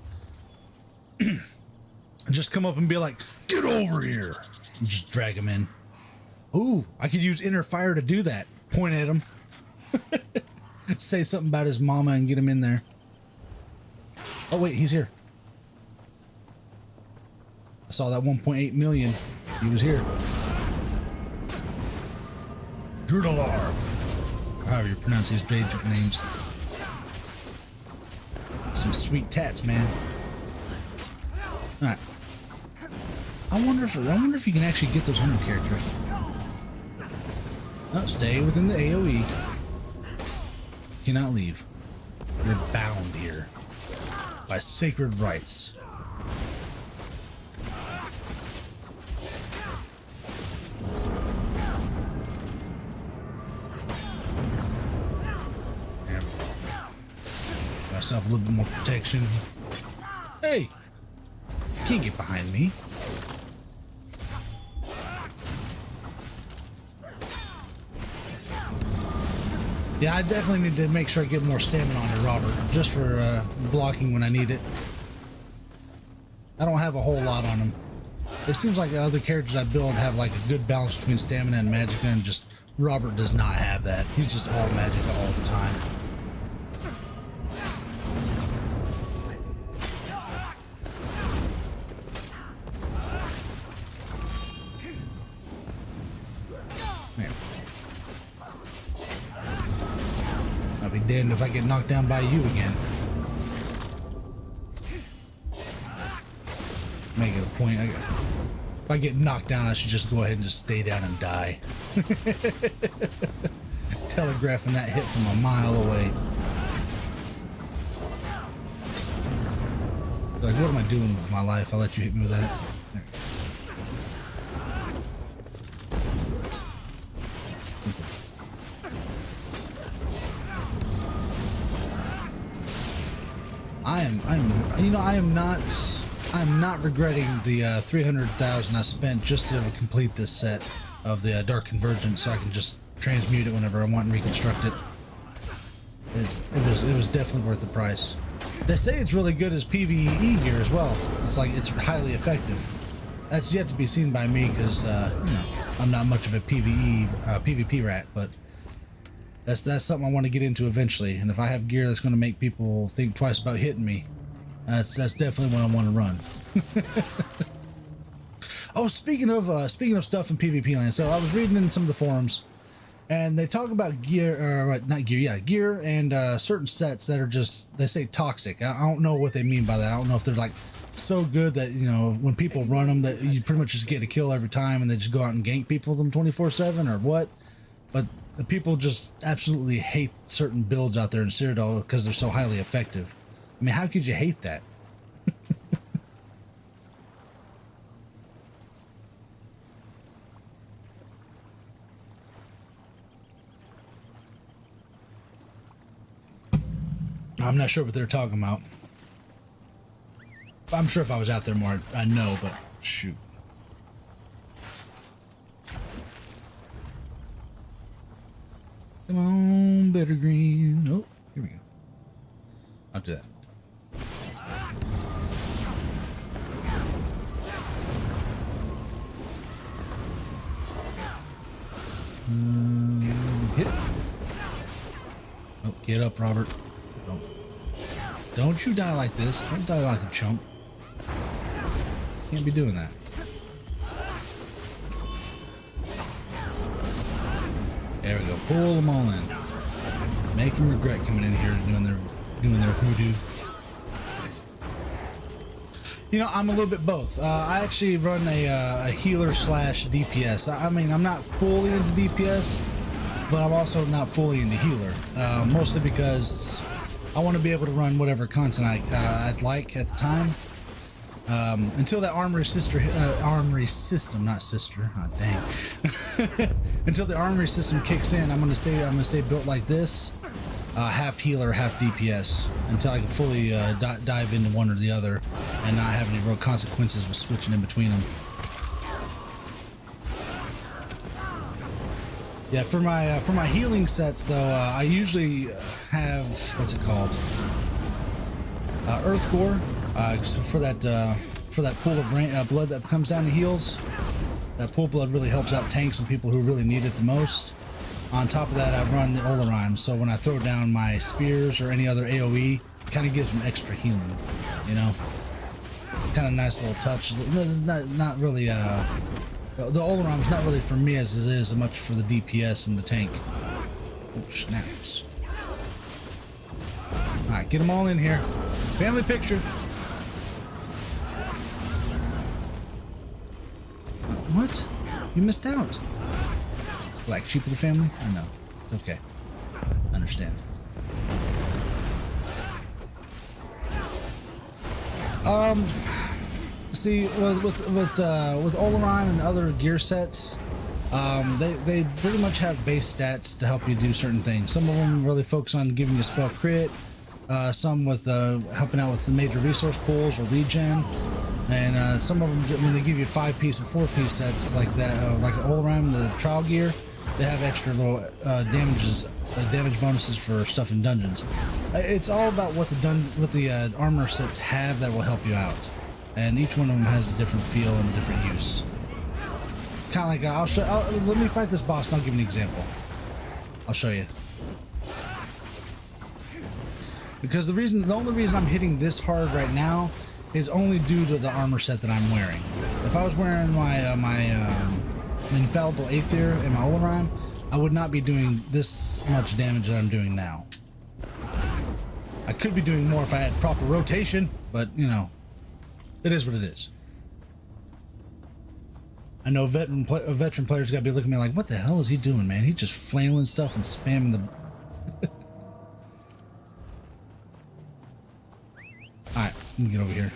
Just come up and be like, get over here. And just drag him in. Ooh, I could use inner fire to do that. Point at him. Say something about his mama and get him in there. Oh, wait, he's here. I saw that 1.8 million. He was here. Drudalar. However you pronounce these basic names. Some sweet tats, man. Alright. I wonder if you can actually get those 100 characters. Oh, stay within the AoE. Cannot leave. You're bound here by sacred rights. myself a little bit more protection. Hey! Can't get behind me. Yeah, I definitely need to make sure I get more stamina onto Robert, just for blocking when I need it. I don't have a whole lot on him. It seems like the other characters I build have like a good balance between stamina and magicka, and just Robert does not have that. He's just all magicka all the time. There. I'll be damned if I get knocked down by you again. Make it a point. If I get knocked down, I should just go ahead and just stay down and die. Telegraphing that hit from a mile away. Like, what am I doing with my life? I'll let you hit me with that. There. I'm not regretting the 300,000 I spent just to complete this set of the Dark Convergence, so I can just transmute it whenever I want and reconstruct it. It was definitely worth the price. They say it's really good as PvE gear as well. It's like it's highly effective. That's yet to be seen by me because you know, I'm not much of a PvP rat, but that's something I want to get into eventually. And if I have gear that's going to make people think twice about hitting me, that's definitely what I want to run. Oh, speaking of stuff in PvP land, so I was reading in some of the forums, and they talk about gear, gear and certain sets that are just, they say toxic. I don't know what they mean by that. I don't know if they're like so good that, you know, when people run them that you pretty much just get a kill every time and they just go out and gank people with them 24/7 or what. But the people just absolutely hate certain builds out there in Cyrodiil because they're so highly effective. I mean, how could you hate that? I'm not sure what they're talking about. I'm sure if I was out there more, I'd know, but shoot. Come on, better green. Oh, here we go. I'll do that. Hit it. Oh, get up, Robert. Don't you die like this. Don't die like a chump. Can't be doing that. There we go. Pull them all in. Make them regret coming in here and doing their hoodoo. You know, I'm a little bit both. I actually run a healer slash DPS. I mean, I'm not fully into DPS, but I'm also not fully into healer. Mostly because I want to be able to run whatever content I'd like at the time. Until that armory system, not sister. Oh, dang. Until the armory system kicks in, I'm gonna stay built like this, half healer, half DPS, until I can fully dive into one or the other, and not have any real consequences with switching in between them. Yeah, for my healing sets though, I usually have, what's it called? Earth Gore, for that pool of blood that comes down and heals. That pool of blood really helps out tanks and people who really need it the most. On top of that, I run the Olarime, so when I throw down my spears or any other AoE, it kind of gives them extra healing, you know? Kind of nice little touch. It's not really, the Olarime's not really for me as it is much for the DPS and the tank. Oh, snaps. Alright, get them all in here. Family picture. What? You missed out. Black sheep of the family? I know. It's okay. Understand. See, with Olarime and the other gear sets, they pretty much have base stats to help you do certain things. Some of them really focus on giving you a spell crit. some with helping out with some major resource pools or regen, and some of them, when they give you 5-piece and 4-piece sets like that, like all around the trial gear, they have extra little damage bonuses for stuff in dungeons. It's all about what the armor sets have that will help you out, and each one of them has a different feel and a different use. Kind of like let me fight this boss and I'll give you an example. I'll show you. Because the only reason I'm hitting this hard right now is only due to the armor set that I'm wearing. If I was wearing my infallible Aether and my Olaram, I would not be doing this much damage that I'm doing now. I could be doing more if I had proper rotation, but you know, it is what it is. I know veteran players gotta be looking at me like, what the hell is he doing, man? He's just flailing stuff and spamming the... Alright, let me get over here.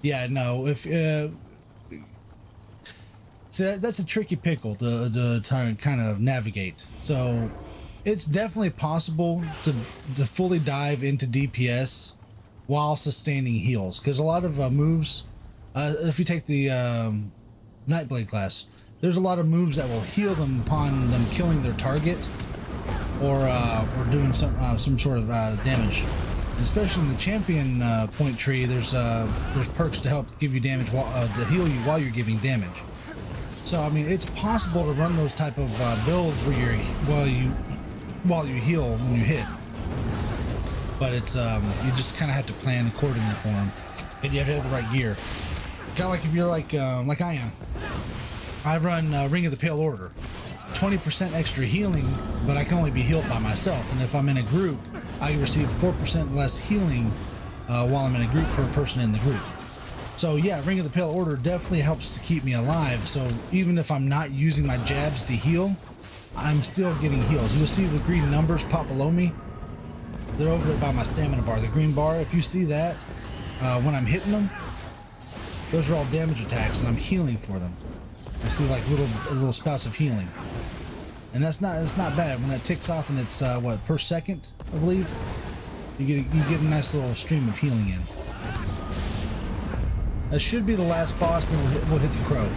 Yeah, no, if... see, that's a tricky pickle to kind of navigate. So, it's definitely possible to fully dive into DPS while sustaining heals, because a lot of moves, if you take the Nightblade class, there's a lot of moves that will heal them upon them killing their target or doing some sort of damage. And especially in the champion point tree, there's perks to help give you damage to heal you while you're giving damage. So I mean, it's possible to run those type of builds where while you heal when you hit. But it's you just kind of have to plan accordingly for them, and you have to have the right gear. Kind of like if you're like I am. I run Ring of the Pale Order, 20% extra healing, but I can only be healed by myself. And if I'm in a group, I receive 4% less healing while I'm in a group per person in the group. So yeah, Ring of the Pale Order definitely helps to keep me alive. So even if I'm not using my jabs to heal, I'm still getting heals. You'll see the green numbers pop below me. They're over there by my stamina bar, the green bar. If you see that, when I'm hitting them, those are all damage attacks, and I'm healing for them. I see like little spouts of healing, and that's not bad. When that ticks off, and it's what, per second, I believe, you get a nice little stream of healing in. That should be the last boss, then we'll hit the crow.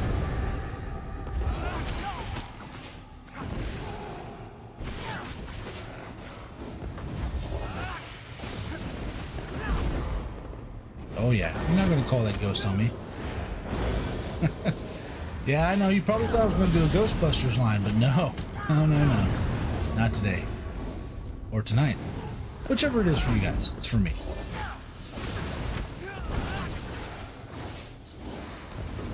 Oh yeah, you're not going to call that ghost on me. Yeah, I know, you probably thought I was going to do a Ghostbusters line, but no. No. Not today. Or tonight. Whichever it is for you guys, it's for me.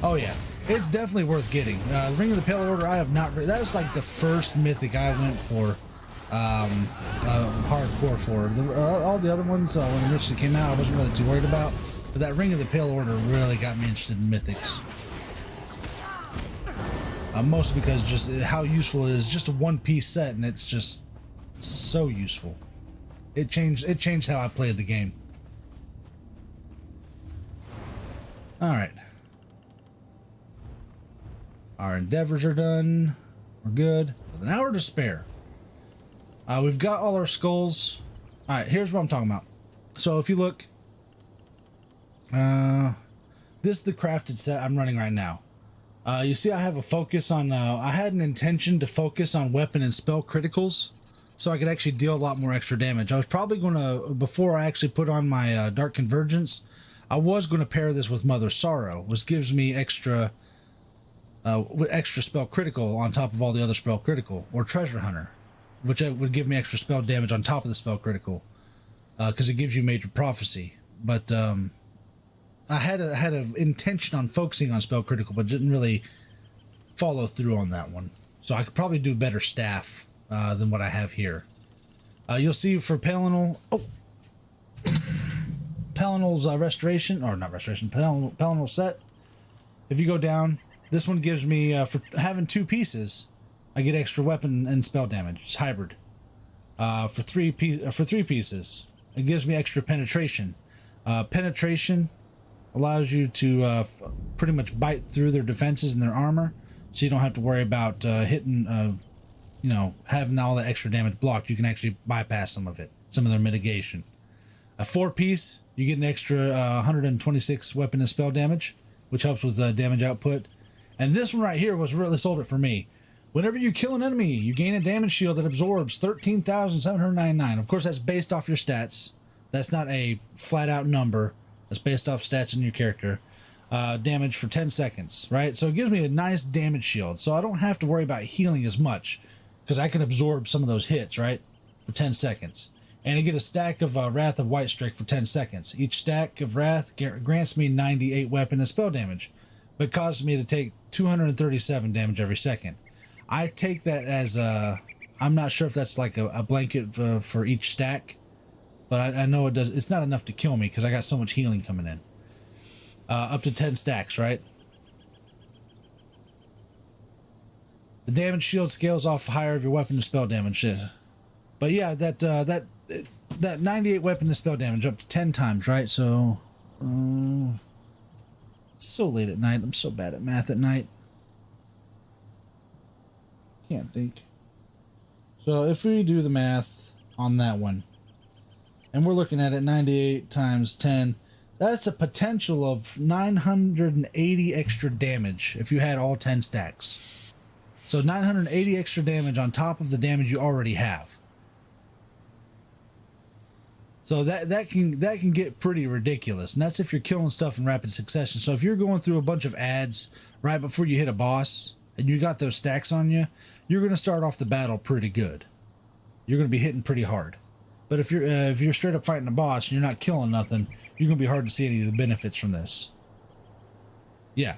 Oh yeah, it's definitely worth getting. Ring of the Pale Order, I have not... That was like the first mythic I went for. Hardcore for. All the other ones, when it initially came out, I wasn't really too worried about. But that Ring of the Pale Order really got me interested in mythics. Mostly because just how useful it is. Just a one-piece set, and it's just so useful. It changed how I played the game. Alright. Our endeavors are done. We're good. With an hour to spare. We've got all our skulls. Alright, here's what I'm talking about. So if you look... this is the crafted set I'm running right now. You see I have a focus on... I had an intention to focus on weapon and spell criticals, so I could actually deal a lot more extra damage. I was probably going to, before I actually put on my Dark Convergence, I was going to pair this with Mother Sorrow, which gives me extra spell critical on top of all the other spell critical, or Treasure Hunter, which would give me extra spell damage on top of the spell critical, because it gives you major prophecy. But I had an intention on focusing on spell critical, but didn't really follow through on that one. So I could probably do better staff than what I have here. You'll see for Palinol, Palinol's restoration, or not restoration, Palinol set. If you go down, this one gives me, for having 2 pieces, I get extra weapon and spell damage. It's hybrid. For 3 pieces, it gives me extra penetration. Penetration allows you to pretty much bite through their defenses and their armor, so you don't have to worry about hitting you know, having all the extra damage blocked, you can actually bypass some of it, some of their mitigation. A 4-piece, you get an extra 126 weapon and spell damage, which helps with damage output. And this one right here was really sold it for me. Whenever you kill an enemy, you gain a damage shield that absorbs 13,799. Of course, that's based off your stats. That's not a flat out number. That's based off stats in your character. Damage for 10 seconds, right? So it gives me a nice damage shield. So I don't have to worry about healing as much because I can absorb some of those hits, right? For 10 seconds. And I get a stack of Wrath of Whitestrike for 10 seconds. Each stack of Wrath grants me 98 weapon and spell damage, but causes me to take 237 damage every second. I take that as I'm not sure if that's like a blanket for each stack, but I know it does. It's not enough to kill me because I got so much healing coming in. Up to 10 stacks, right? The damage shield scales off higher of your weapon and spell damage. But yeah, that 98 weapon and spell damage up to 10 times, right? So it's so late at night. I'm so bad at math at night. Can't think. So if we do the math on that one, and we're looking at it 98 times 10, that's a potential of 980 extra damage if you had all 10 stacks. So 980 extra damage on top of the damage you already have. So that can get pretty ridiculous, and that's if you're killing stuff in rapid succession. So if you're going through a bunch of ads right before you hit a boss and you got those stacks on you, you're going to start off the battle pretty good. You're going to be hitting pretty hard. But if you're straight up fighting a boss and you're not killing nothing, you're going to be hard to see any of the benefits from this. Yeah.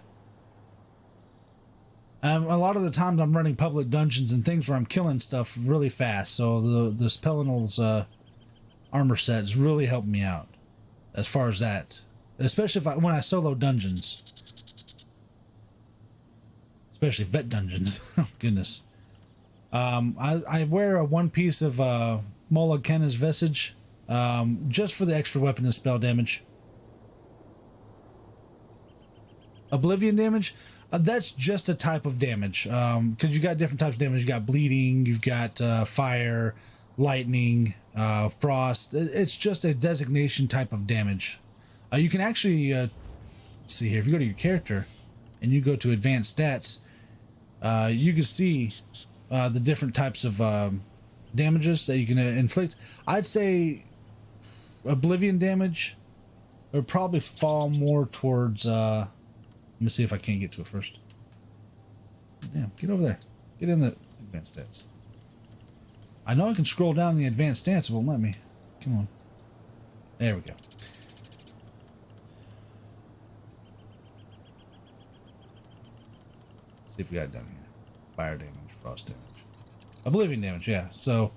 A lot of the times I'm running public dungeons and things where I'm killing stuff really fast. So the Pelennel's armor set has really helped me out as far as that. Especially when I solo dungeons. Especially vet dungeons. Oh, goodness. I wear a 1 piece of Molag Kenna's Visage just for the extra weapon and spell damage. Oblivion damage, that's just a type of damage because you got different types of damage. You got bleeding, you've got fire, lightning, frost. It's just a designation type of damage. You can actually see here, if you go to your character and you go to advanced stats, you can see the different types of damages that you can inflict. I'd say Oblivion damage would probably fall more towards let me see if I can't get to it first. Damn, get over there. Get in the advanced stats. I know I can scroll down the advanced stats, it won't let me. Come on. There we go. See if we got it down here. Fire damage, frost damage, Oblivion damage. Yeah, so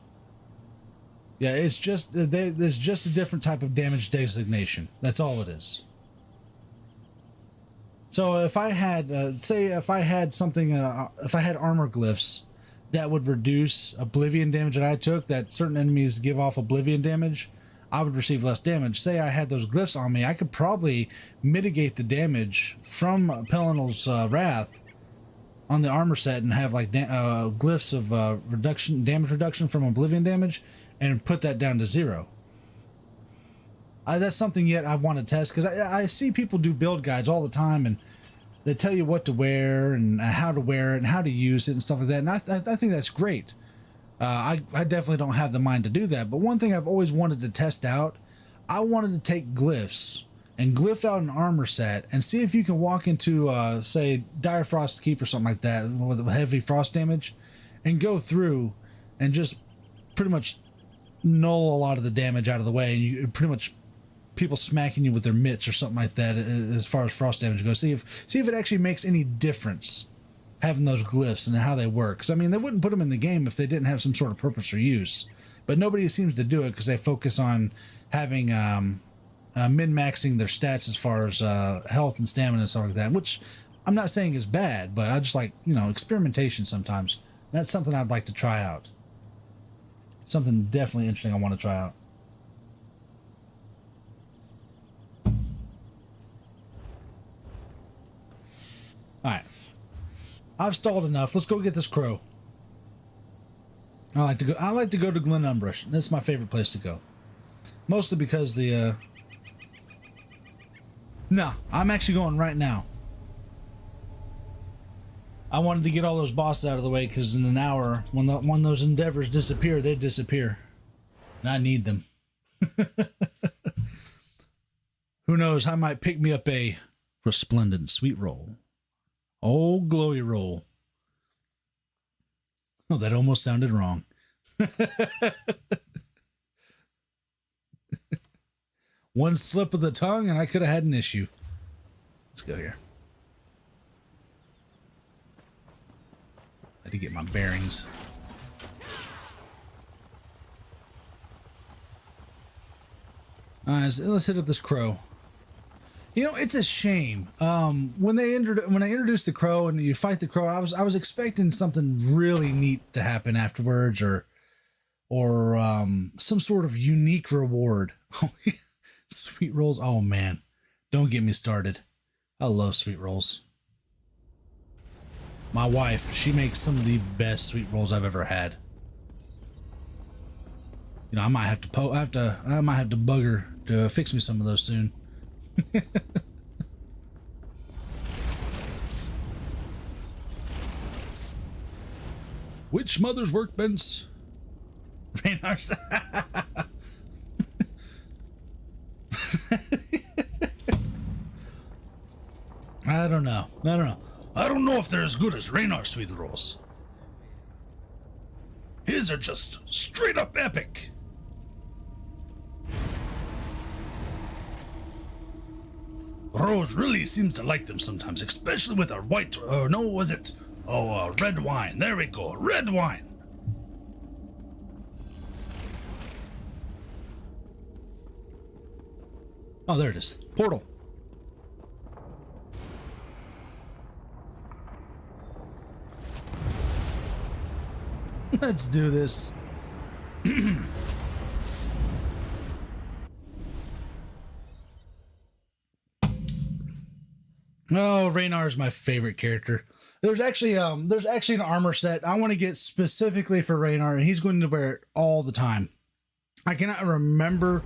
yeah, it's just there's just a different type of damage designation. That's all it is. So if I had say if I had something if I had armor glyphs that would reduce Oblivion damage that I took, that certain enemies give off Oblivion damage, I would receive less damage. Say I had those glyphs on me, I could probably mitigate the damage from Pelennel's Wrath on the armor set and have like glyphs of damage reduction from Oblivion damage and put that down to 0. That's something yet I want to test because I see people do build guides all the time and they tell you what to wear and how to wear it and how to use it and stuff like that. And I think that's great. I definitely don't have the mind to do that. But one thing I've always wanted to test out, I wanted to take glyphs and glyph out an armor set and see if you can walk into, say, Dire Frost Keep or something like that with heavy frost damage and go through and just pretty much null a lot of the damage out of the way. And you pretty much people smacking you with their mitts or something like that as far as frost damage goes. See if it actually makes any difference having those glyphs and how they work. 'Cause I mean, they wouldn't put them in the game if they didn't have some sort of purpose or use. But nobody seems to do it because they focus on having min-maxing their stats as far as health and stamina and stuff like that, which I'm not saying is bad, but I just like, you know, experimentation sometimes. That's something I'd like to try out. Something definitely interesting I want to try out. Alright. I've stalled enough. Let's go get this crow. I like to go to Glenumbra. That's my favorite place to go. Mostly because the no, I'm actually going right now. I wanted to get all those bosses out of the way because in an hour, when those endeavors disappear, they disappear. And I need them. Who knows? I might pick me up a resplendent sweet roll. Oh, glowy roll. Oh, that almost sounded wrong. One slip of the tongue and I could have had an issue. Let's go here. I had to get my bearings. All right, so let's hit up this crow. You know, it's a shame. When I introduced the crow and you fight the crow, I was expecting something really neat to happen afterwards, or some sort of unique reward. Sweet rolls. Oh man, don't get me started. I love sweet rolls. My wife, she makes some of the best sweet rolls I've ever had. You know, I might have to bug her to fix me some of those soon. Which mother's workbench? Raynar's. I don't know. I don't know if they're as good as Raynar's sweet rolls. His are just straight up epic. Rose really seems to like them sometimes, especially with our white, no, was it? Oh, red wine. There we go, red wine. Oh, there it is. Portal. Let's do this. Oh, Raynar is my favorite character. There's actually an armor set I want to get specifically for Raynar, and he's going to wear it all the time. I cannot remember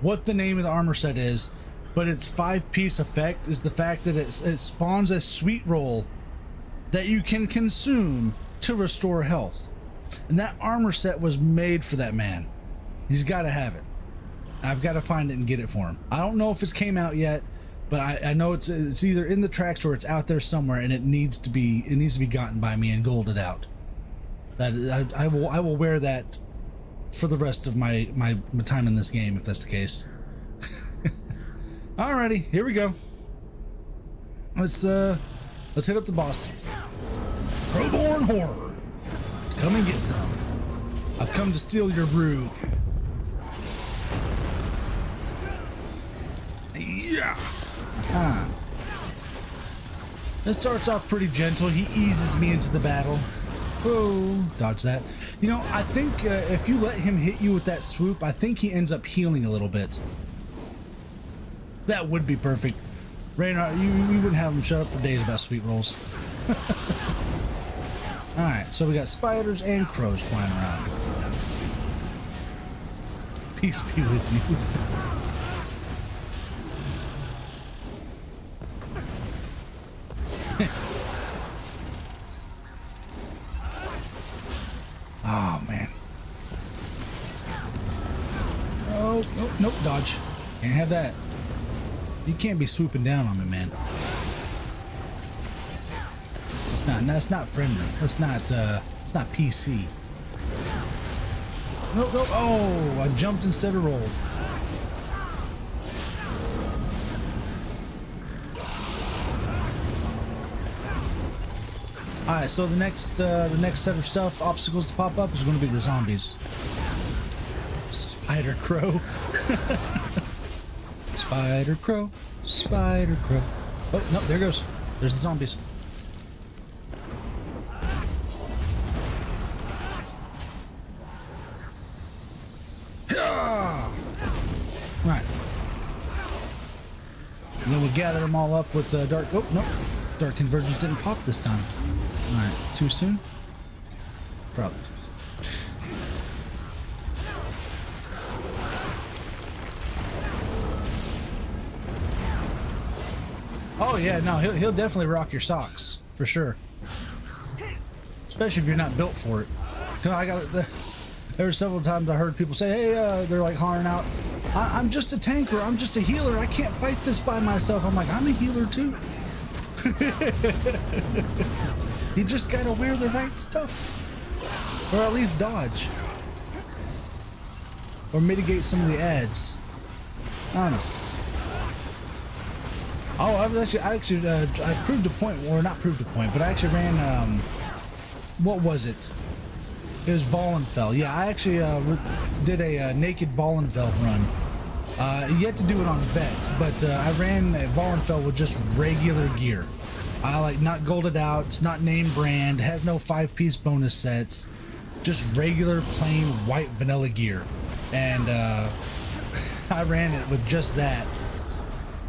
what the name of the armor set is, but its 5-piece effect is the fact that it spawns a sweet roll that you can consume to restore health. And that armor set was made for that man. He's got to have it. I've got to find it and get it for him. I don't know if it's came out yet, but I know it's either in the tracks or it's out there somewhere, and it needs to be gotten by me and golded out. That I will wear that for the rest of my time in this game, if that's the case. Alrighty, here we go. Let's hit up the boss. Crowborn Horror. Come and get some. I've come to steal your brew. Yeah. Aha. This starts off pretty gentle. He eases me into the battle. Whoa, dodge that. You know, I think if you let him hit you with that swoop, I think he ends up healing a little bit. That would be perfect. Raynar, you wouldn't have him shut up for days about sweet rolls. Alright, so we got spiders and crows flying around. Peace be with you. Oh, man. Oh, nope, dodge. Can't have that. You can't be swooping down on me, man. That's not friendly. It's not PC. Nope. Oh, I jumped instead of rolled. Alright, so the next set of obstacles to pop up is going to be the zombies. Spider crow. Spider crow. Spider crow. Oh, no, there goes. There's the zombies. Right. And then we gather them all up with dark. Oh, no. Dark convergence didn't pop this time. Alright, too soon? Probably too soon. Oh yeah, no, he'll definitely rock your socks for sure. Especially if you're not built for it. There were several times I heard people say, "Hey," they're like hollering out, I'm just a tanker. I'm just a healer. I can't fight this by myself." I'm like, I'm a healer too. You just gotta wear the right stuff, or at least dodge, or mitigate some of the ads. I don't know. Oh, I proved a point, or not proved a point, but I actually ran, what was it? It was Vvardenfell. Yeah, I actually did a naked Vvardenfell run. Yet to do it on vet, but I ran a Vvardenfell with just regular gear. I like not golded out, it's not name brand, has no 5-piece bonus sets, just regular plain white vanilla gear. And I ran it with just that.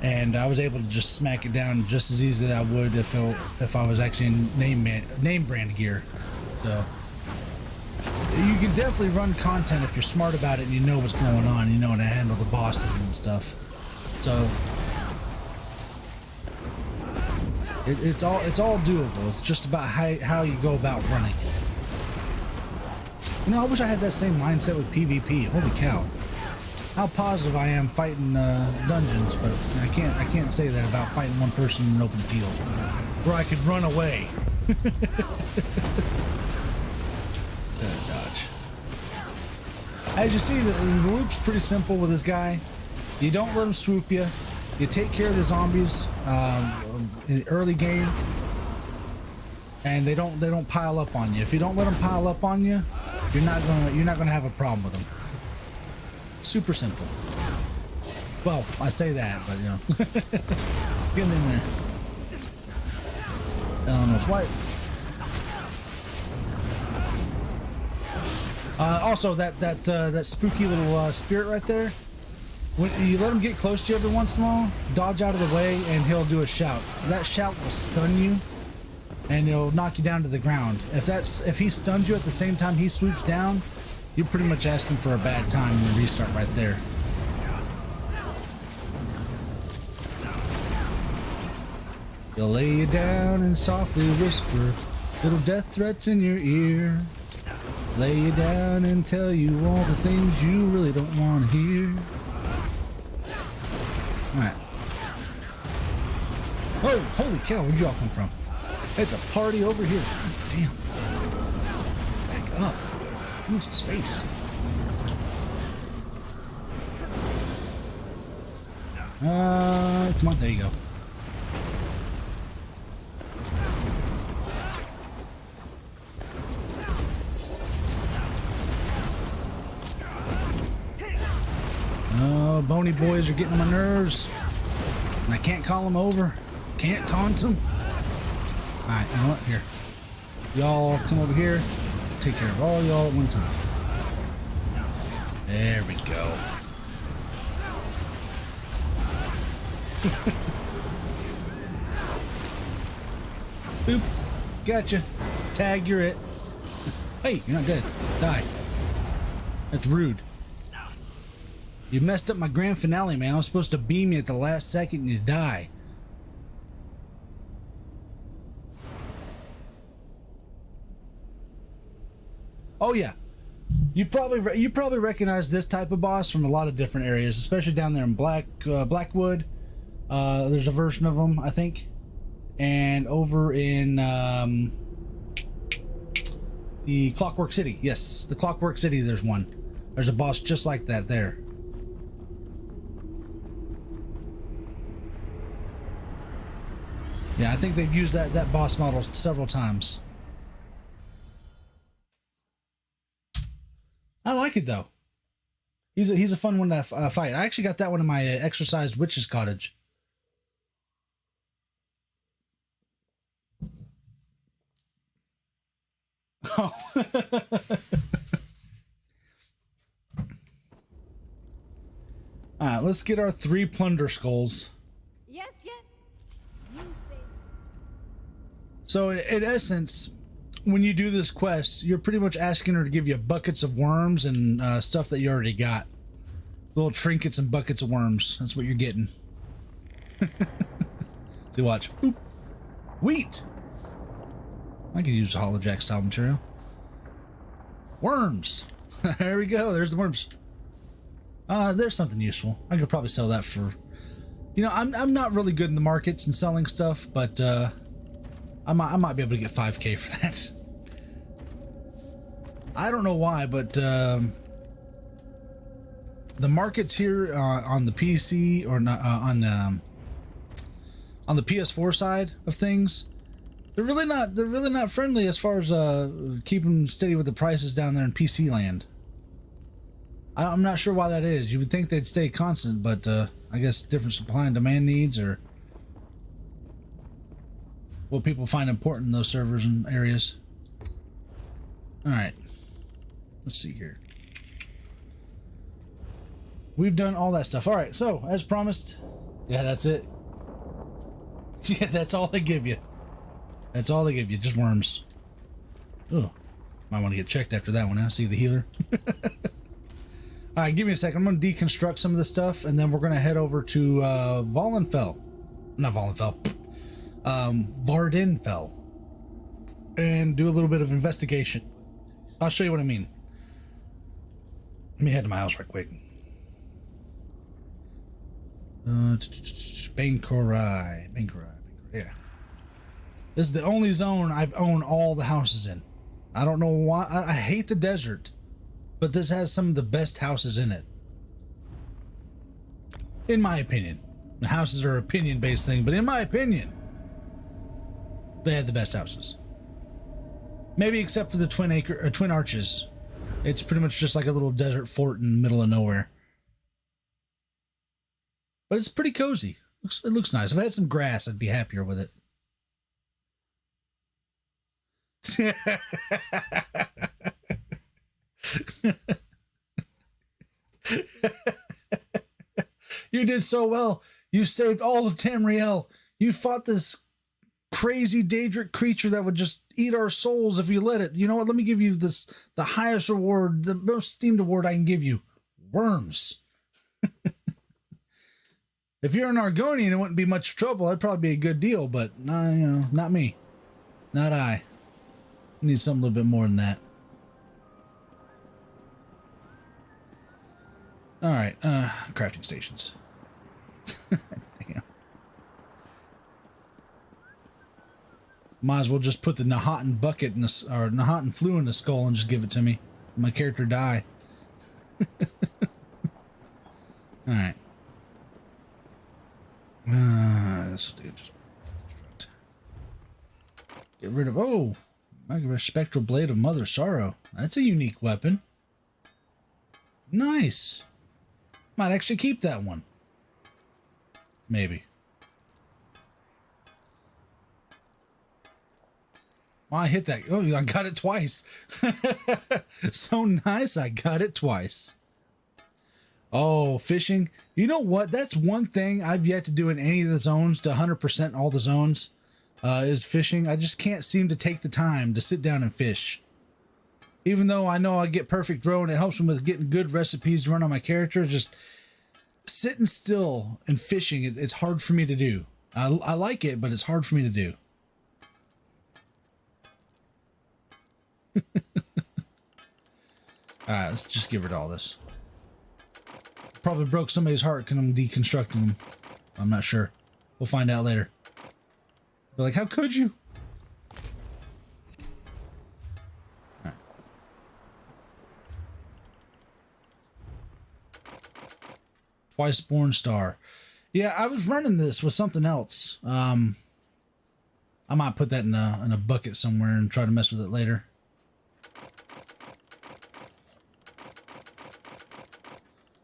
And I was able to just smack it down just as easy as I would if I was actually in name brand gear. So you can definitely run content if you're smart about it and you know what's going on, you know how to handle the bosses and stuff. So it's all doable. It's just about how you go about running. You know, I wish I had that same mindset with PvP. Holy cow. How positive I am fighting dungeons, but I can't say that about fighting one person in an open field where I could run away. Dodge. As you see, the loop's pretty simple with this guy. You don't let him swoop you. You take care of the zombies in the early game, and they don't pile up on you. If you don't let them pile up on you, you're not gonna have a problem with them. Super simple. Well, I say that, but you know, getting in there. Elemental's white. Also, that spooky little spirit right there. When you let him get close to you every once in a while, dodge out of the way, and he'll do a shout. That shout will stun you, and it'll knock you down to the ground. If he stuns you at the same time he swoops down, you're pretty much asking for a bad time and you restart right there. He'll lay you down and softly whisper little death threats in your ear. Lay you down and tell you all the things you really don't want to hear. Alright. Oh, holy cow, where'd y'all come from? It's a party over here. Oh, damn. Back up. I need some space. Come on, there you go. Oh, bony boys are getting on my nerves. And I can't call them over. Can't taunt them. Alright, you know what? Here. Y'all come over here. Take care of all y'all at one time. There we go. Boop. Gotcha. Tag, you're it. Hey, you're not dead. Die. That's rude. You messed up my grand finale, man. I was supposed to beam you at the last second and you die. Oh yeah, you probably recognize this type of boss from a lot of different areas, especially down there in Blackwood. There's a version of them, I think, and over in the Clockwork City. Yes, the Clockwork City. There's one. There's a boss just like that there. Yeah, I think they've used that boss model several times. I like it though. He's a fun one to fight. I actually got that one in my exercised witch's cottage. Oh. All right, let's get our 3 plunder skulls. Yes, yes. You say. So in essence, when you do this quest, you're pretty much asking her to give you buckets of worms and stuff that you already got. Little trinkets and buckets of worms. That's what you're getting. So See, watch. Boop. Wheat. I could use holojack style material. Worms. There we go. There's the worms. There's something useful. I could probably sell that for, you know, I'm not really good in the markets and selling stuff, but I might be able to get 5K for that. I don't know why, but the markets here on the PC or not on the PS4 side of things, they're really not friendly as far as keeping steady with the prices down there in PC land. I'm not sure why that is. You would think they'd stay constant, but I guess different supply and demand needs, or what people find important in those servers and areas. All right, let's see here. We've done all that stuff. All right, so as promised, yeah, that's it. Yeah, that's all they give you. That's all they give you, just worms. Oh, might want to get checked after that one. I see the healer. All right, give me a second. I'm going to deconstruct some of this stuff, and then we're going to head over to Vvardenfell. Not Vvardenfell. Vvardenfell. And do a little bit of investigation. I'll show you what I mean. Let me head to my house right quick. Bankorai. Yeah. This is the only zone I own all the houses in. I don't know why. I hate the desert, but this has some of the best houses in it. In my opinion. The houses are opinion-based thing, but in my opinion, they had the best houses. Maybe except for the Twin Arches. It's pretty much just like a little desert fort in the middle of nowhere. But it's pretty cozy. It looks nice. If I had some grass, I'd be happier with it. You did so well. You saved all of Tamriel. You fought this crazy Daedric creature that would just eat our souls if you let it. You know what? Let me give you the highest reward, the most esteemed award I can give you. Worms. If you're an Argonian, it wouldn't be much trouble. That'd probably be a good deal, but nah, you know, not me. Not I. Need something a little bit more than that. All right, crafting stations. Damn. Might as well just put the Nahatan bucket in the, or Nahatan flu in the skull and just give it to me. My character die. All right. Let's do just get rid of. Oh, a spectral blade of Mother Sorrow. That's a unique weapon. Nice. Might actually keep that one. Maybe. Oh, I hit that. Oh, I got it twice. So nice. I got it twice. Oh, fishing. You know what? That's one thing I've yet to do in any of the zones, to 100% all the zones, is fishing. I just can't seem to take the time to sit down and fish. Even though I know I get perfect row and it helps me with getting good recipes to run on my character, just sitting still and fishing, it's hard for me to do. I like it, but it's hard for me to do. Alright, let's just get rid of all this. Probably broke somebody's heart because I'm deconstructing them. I'm not sure. We'll find out later. But like, how could you? All right. Twice born star. Yeah, I was running this with something else. I might put that in a bucket somewhere and try to mess with it later.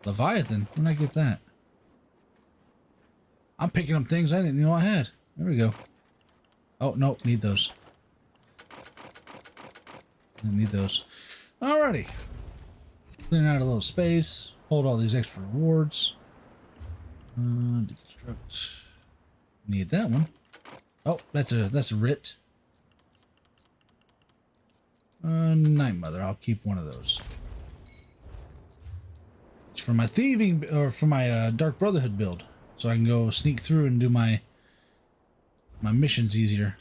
Leviathan? When did I get that? I'm picking up things I didn't know I had. There we go. Oh, no, need those. I need those. Alrighty. Clearing out a little space. Hold all these extra rewards. Deconstruct. Need that one. Oh, that's a writ. Night Mother. I'll keep one of those. It's for my thieving, or for my Dark Brotherhood build, so I can go sneak through and do my my mission's easier.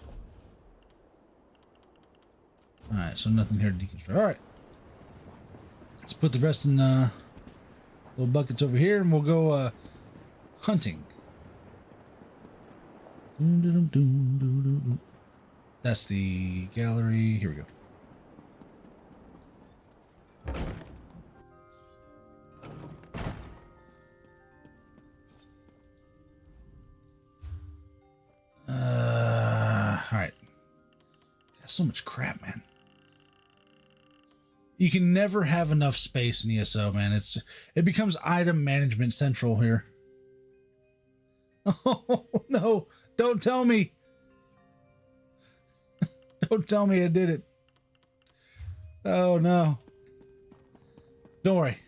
All right, so nothing here to deconstruct. All right, let's put the rest in little buckets over here, and we'll go hunting. That's the gallery. Here we go. All right. Got so much crap, man. You can never have enough space in ESO, man. It becomes item management central here. Oh no! Don't tell me. Don't tell me I did it. Oh no! Don't worry.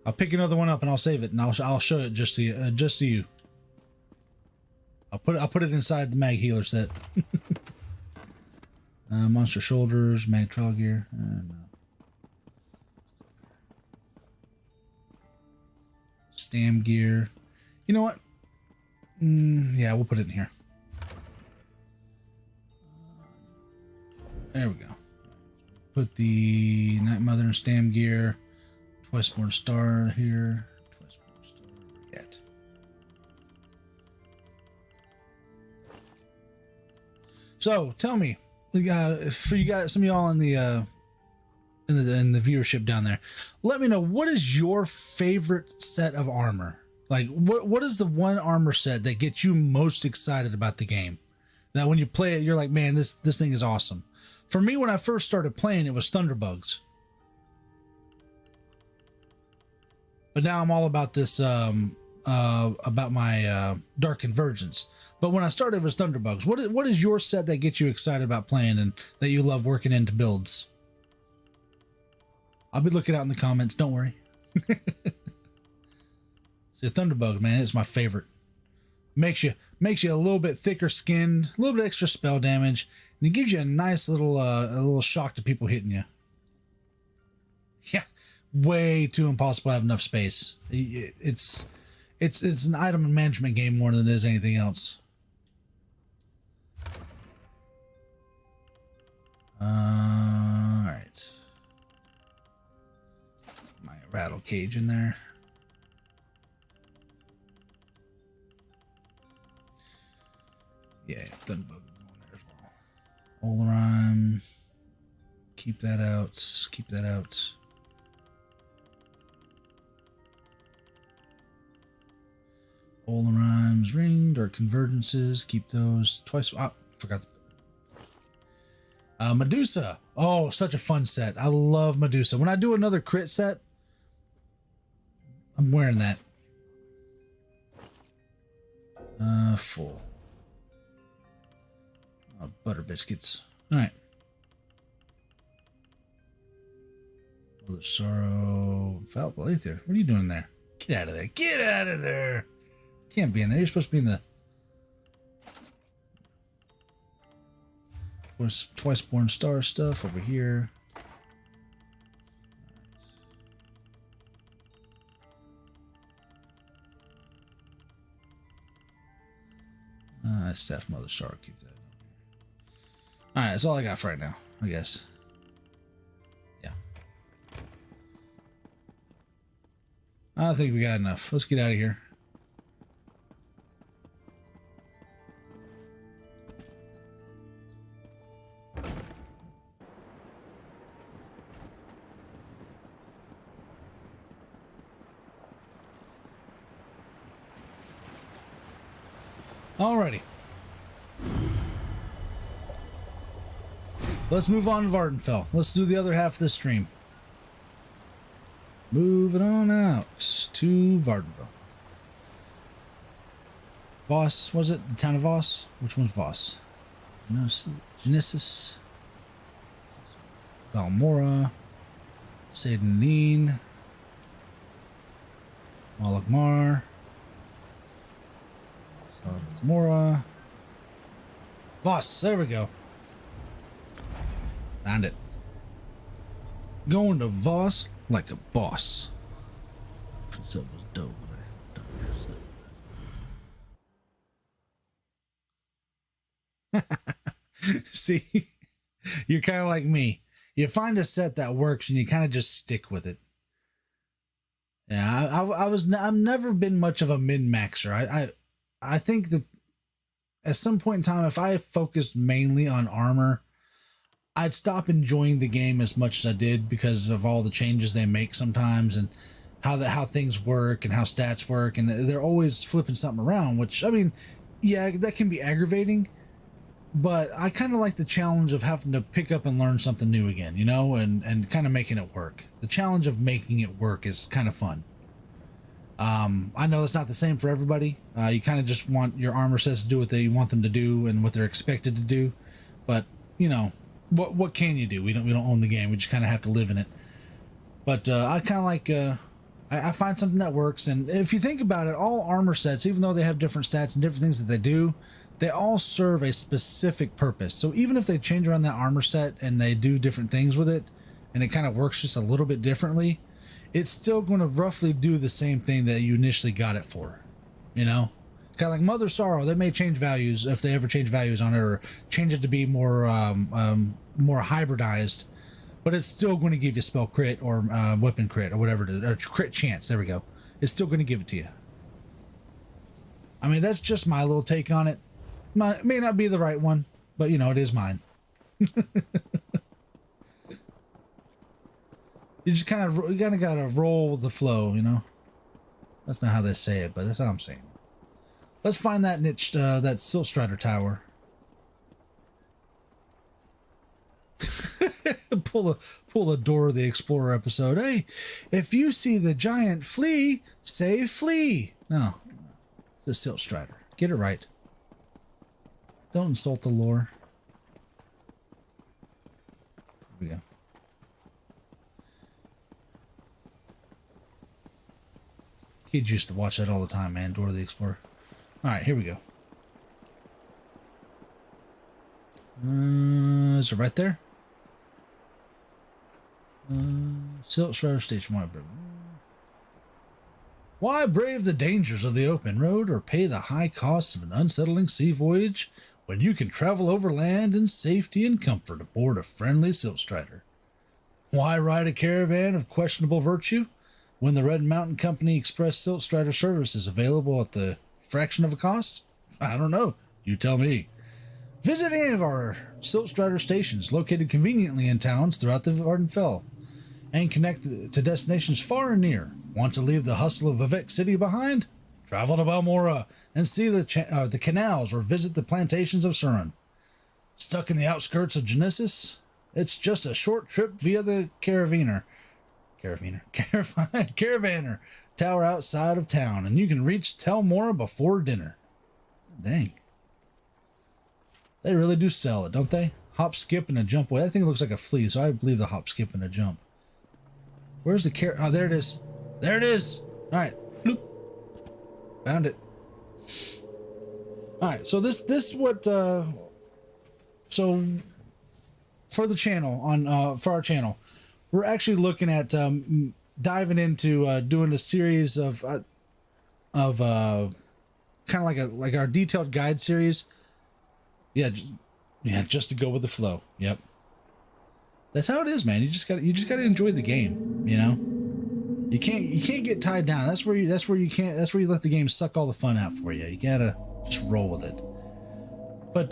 I'll pick another one up and I'll save it and I'll show it just to you. I'll put it inside the mag healer set. Monster shoulders, mag trial gear. No. Stam gear. You know what? Yeah, we'll put it in here. There we go. Put the Night Mother and Stam gear. Twice Born Star here. Twice Born Star yet. So tell me, for you guys, some of y'all in the viewership down there, let me know, what is your favorite set of armor? Like, what is the one armor set that gets you most excited about the game? That when you play it, you're like, man, this thing is awesome. For me, when I first started playing, it was Thunderbugs. But now I'm all about this, about my Dark Convergence. But when I started, it was Thunderbugs. What is your set that gets you excited about playing and that you love working into builds? I'll be looking out in the comments. Don't worry. See, Thunderbug, man, it's my favorite. Makes you a little bit thicker skinned, a little bit extra spell damage, and it gives you a nice little shock to people hitting you. Yeah, way too impossible to have enough space. It's an item management game more than it is anything else. All right. My rattle cage in there. Yeah, Thunderbug going there as well. Olarime. Keep that out. Keep that out. Olarime's ring, Dark Convergences. Keep those. Twice. Ah, forgot. Medusa. Oh, such a fun set. I love Medusa. When I do another crit set, I'm wearing that. Full. Butter biscuits. All right. Mother Sorrow. Foul Aether. What are you doing there? Get out of there. Get out of there. Can't be in there. You're supposed to be in the Twice Born Star stuff over here. Staff Mother Star. Keep that. All right, that's all I got for right now, I guess. Yeah. I think we got enough. Let's get out of here. Alrighty. Let's move on to Vvardenfell. Let's do the other half of this stream. Moving on out to Vvardenfell. Voss, was it? The town of Voss? Which one's Voss? Genesis. Balmora. Seydanine. Malakmar. Mora. Voss, there we go. Found it. Going to Voss like a boss. This was dope. See, you're kind of like me. You find a set that works and you kind of just stick with it. Yeah, I've never been much of a min-maxer. I think that at some point in time, if I focused mainly on armor, I'd stop enjoying the game as much as I did because of all the changes they make sometimes and how things work and how stats work, and they're always flipping something around, which, I mean, yeah, that can be aggravating, but I kind of like the challenge of having to pick up and learn something new again, you know, and kind of making it work. The challenge of making it work is kind of fun. I know it's not the same for everybody. You kind of just want your armor sets to do what they want them to do and what they're expected to do, but you know, what can you do? We don't own the game. We just kind of have to live in it. But I kind of like I find something that works, and if you think about it, all armor sets, even though they have different stats and different things that they do, they all serve a specific purpose. So even if they change around that armor set and they do different things with it, and it kind of works just a little bit differently, it's still going to roughly do the same thing that you initially got it for, you know? Kind of like Mother Sorrow, they may change values if they ever change values on it, or change it to be more more hybridized, but it's still going to give you spell crit or weapon crit or whatever it is, or crit chance. There we go. It's still going to give it to you. I mean, that's just my little take on it. May not be the right one, but you know, it is mine. You just kind of gotta roll with the flow, you know. That's not how they say it, but that's how I'm saying. Let's find that niche, that Silt Strider tower. pull a Dora the Explorer episode. Hey, if you see the giant flea, say flea. No, it's a Silt Strider. Get it right. Don't insult the lore. Here we go. Kids used to watch that all the time, man. Dora the Explorer. All right, here we go. Is it right there? Silt Strider Station. Why brave the dangers of the open road or pay the high costs of an unsettling sea voyage when you can travel over land in safety and comfort aboard a friendly Silt Strider? Why ride a caravan of questionable virtue when the Red Mountain Company Express Silt Strider service is available at the fraction of a cost? I don't know. You tell me. Visit any of our Silt Strider stations located conveniently in towns throughout the Vvardenfell and connect to destinations far and near. Want to leave the hustle of Vivek City behind? Travel to Balmora and see the canals or visit the plantations of Surin. Stuck in the outskirts of Genesis? It's just a short trip via the Caravaner Tower outside of town, and you can reach Telmora before dinner. Dang. They really do sell it, don't they? Hop, skip, and a jump away. That thing looks like a flea, so I believe the hop, skip, and a jump. Where's the Oh, there it is. There it is. All right. Bloop. Found it. All right. So this what, so for the channel for our channel, we're actually looking at, diving into, doing a series of kind of like our detailed guide series. Yeah, just to go with the flow. Yep. That's how it is, man. You just got to enjoy the game, you know? You can't get tied down. That's where you let the game suck all the fun out for you. You got to just roll with it. But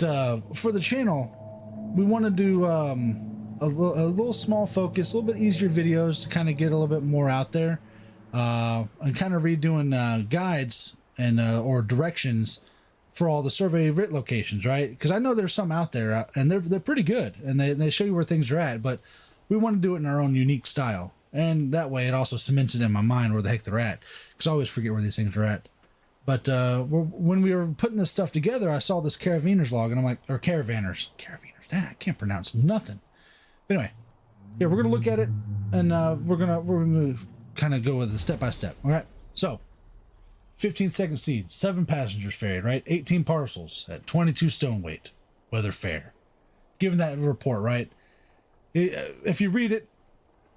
for the channel, we want to do a little small focus, a little bit easier videos to kind of get a little bit more out there. And kind of redoing guides and or directions for all the survey writ locations, right? Because I know there's some out there, and they're pretty good, and they show you where things are at. But we want to do it in our own unique style, and that way it also cements it in my mind where the heck they're at. Because I always forget where these things are at. But when we were putting this stuff together, I saw this Caravanners log, and I'm like, or Caravanners. I can't pronounce nothing. But anyway, yeah, we're gonna look at it, and we're gonna kind of go with it step by step. All right, so. 15-second seed, 7 passengers ferried, right? 18 parcels at 22 stone weight. Weather fair. Given that report, right? If you read it,